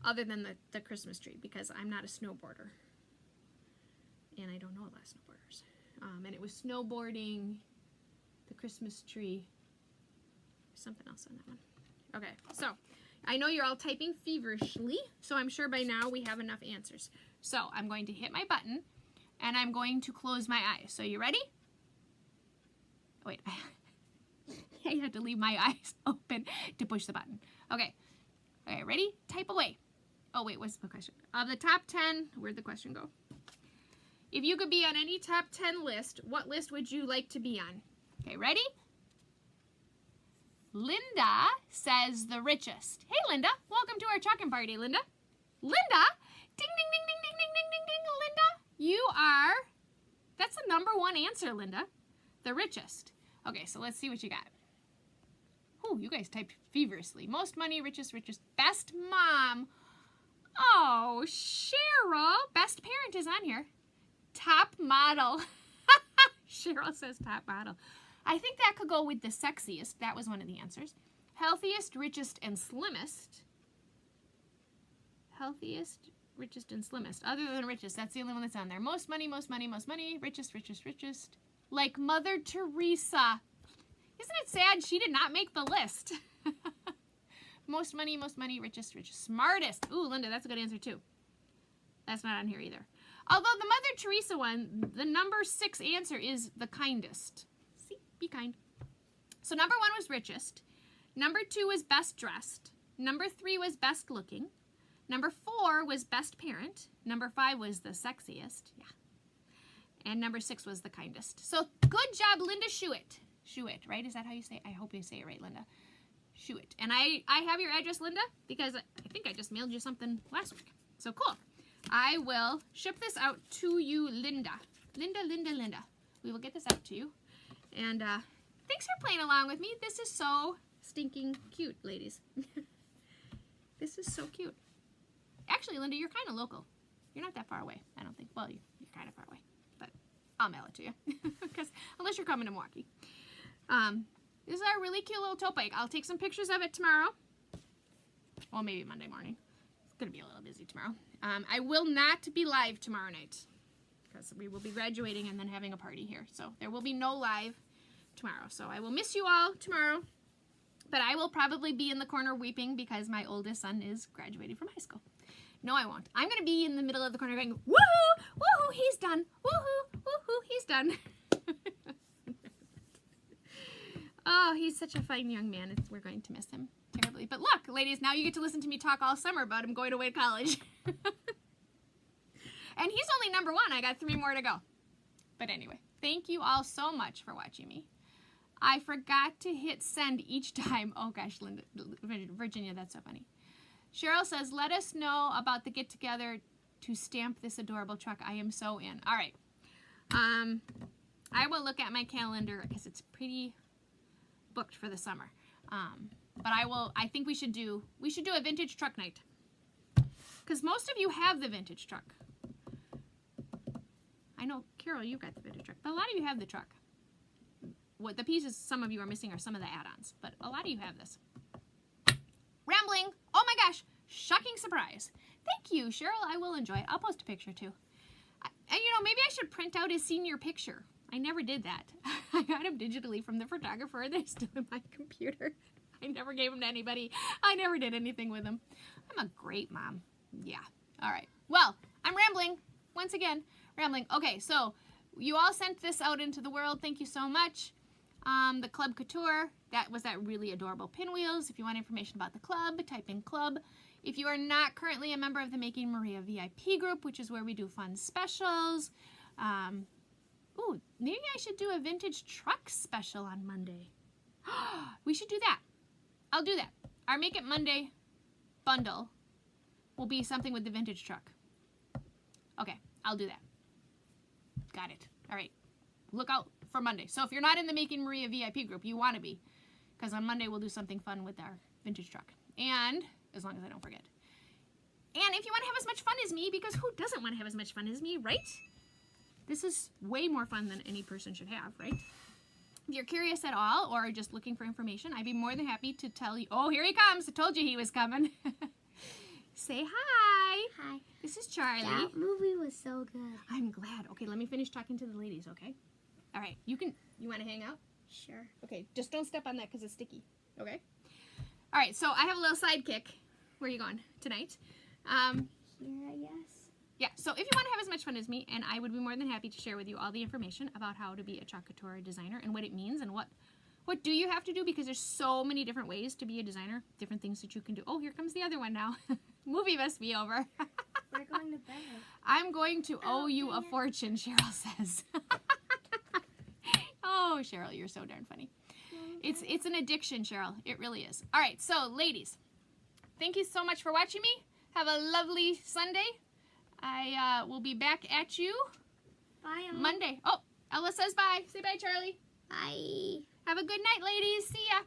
other than the Christmas tree, because I'm not a snowboarder. And I don't know a lot of snowboarders. And it was snowboarding, the Christmas tree, something else on that one. Okay, so I know you're all typing feverishly, so I'm sure by now we have enough answers. So I'm going to hit my button, and I'm going to close my eyes. So you ready? Wait, I had to leave my eyes open to push the button. Okay, okay, ready? Type away. Oh wait, what's the question? Of the top 10, where'd the question go? If you could be on any top 10 list, what list would you like to be on? Okay, ready? Linda says the richest. Hey, Linda. Welcome to our chalking party, Linda. Linda? Ding, ding, ding, ding, ding, ding, ding, ding, ding. Linda, you are... That's the #1 answer, Linda. The richest. Okay, so let's see what you got. Oh, you guys typed feverishly. Most money, richest, richest. Best mom. Oh, Cheryl. Best parent is on here. Top model. Cheryl says top model. I think that could go with the sexiest. That was one of the answers. Healthiest, richest, and slimmest. Healthiest, richest, and slimmest. Other than richest, that's the only one that's on there. Most money, most money, most money. Richest, richest, richest. Like Mother Teresa. Isn't it sad she did not make the list? Most money, richest, richest. Smartest. Ooh, Linda, that's a good answer too. That's not on here either. Although the Mother Teresa one, the #6 answer is the kindest. See, be kind. So #1 was richest. #2 was best dressed. #3 was best looking. #4 was best parent. #5 was the sexiest. Yeah. And #6 was the kindest. So good job, Linda Shuitt. Shuitt, right? Is that how you say it? I hope you say it right, Linda. Shuitt. And I have your address, Linda, because I think I just mailed you something last week. So cool. I will ship this out to you, Linda. Linda, Linda, Linda. We will get this out to you. And thanks for playing along with me. This is so stinking cute, ladies. This is so cute. Actually, Linda, you're kind of local. You're not that far away, I don't think. Well, you're kind of far away, but I'll mail it to you. Because unless you're coming to Milwaukee. This is our really cute little tote bag. I'll take some pictures of it tomorrow. Well, maybe Monday morning. It's going to be a little busy tomorrow. I will not be live tomorrow night because we will be graduating and then having a party here. So there will be no live tomorrow. So I will miss you all tomorrow. But I will probably be in the corner weeping because my oldest son is graduating from high school. No, I won't. I'm going to be in the middle of the corner going, woohoo, woohoo, he's done. Woohoo, woohoo, he's done. Oh, he's such a fine young man. We're going to miss him terribly. But look, ladies, now you get to listen to me talk all summer about him going away to college. And he's only number 1. I got 3 more to go. But anyway, thank you all so much for watching me. I forgot to hit send each time. Oh gosh, Linda, Virginia, that's so funny. Cheryl says, let us know about the get-together to stamp this adorable truck. I am so in. All right. I will look at my calendar because it's pretty booked for the summer. But I think we should do a vintage truck night. Because most of you have the vintage truck. I know, Carol, you got the vintage truck, but a lot of you have the truck. What the pieces some of you are missing are some of the add-ons, but a lot of you have this. Rambling. Oh my gosh. Shocking surprise. Thank you, Cheryl. I will enjoy it. I'll post a picture too. And you know, maybe I should print out his senior picture. I never did that. I got him digitally from the photographer. They're still in my computer. I never gave them to anybody. I never did anything with them. I'm a great mom. Yeah. All right. Well, I'm rambling. Once again, rambling. Okay, so you all sent this out into the world. Thank you so much. The Club Couture, that was that really adorable pinwheels. If you want information about the club, type in club. If you are not currently a member of the Making Maria VIP group, which is where we do fun specials. Ooh, maybe I should do a vintage truck special on Monday. We should do that. I'll do that. Our Make It Monday bundle will be something with the vintage truck. Okay, I'll do that. Got it. All right. Look out for Monday. So if you're not in the Making Maria VIP group, you want to be. Because on Monday we'll do something fun with our vintage truck. And, as long as I don't forget. And if you want to have as much fun as me, because who doesn't want to have as much fun as me, right? This is way more fun than any person should have, right? If you're curious at all or just looking for information, I'd be more than happy to tell you. Oh, here he comes. I told you he was coming. Say hi. Hi. This is Charlie. That movie was so good. I'm glad. Okay, let me finish talking to the ladies, okay? All right, you want to hang out? Sure. Okay, just don't step on that because it's sticky, okay? All right, so I have a little sidekick. Where are you going tonight? Here, I guess. Yeah, so if you want to have as much fun as me, and I would be more than happy to share with you all the information about how to be a Chalk Couture designer and what it means and what do you have to do, because there's so many different ways to be a designer, different things that you can do. Oh, here comes the other one now. Movie must be over. We're going to bed. I'm going to owe you a fortune, Cheryl says. Oh, Cheryl, you're so darn funny. It's an addiction, Cheryl. It really is. All right, so ladies, thank you so much for watching me. Have a lovely Sunday. I will be back at you Bye, Emma. Monday. Oh, Ella says bye. Say bye, Charlie. Bye. Have a good night, ladies. See ya.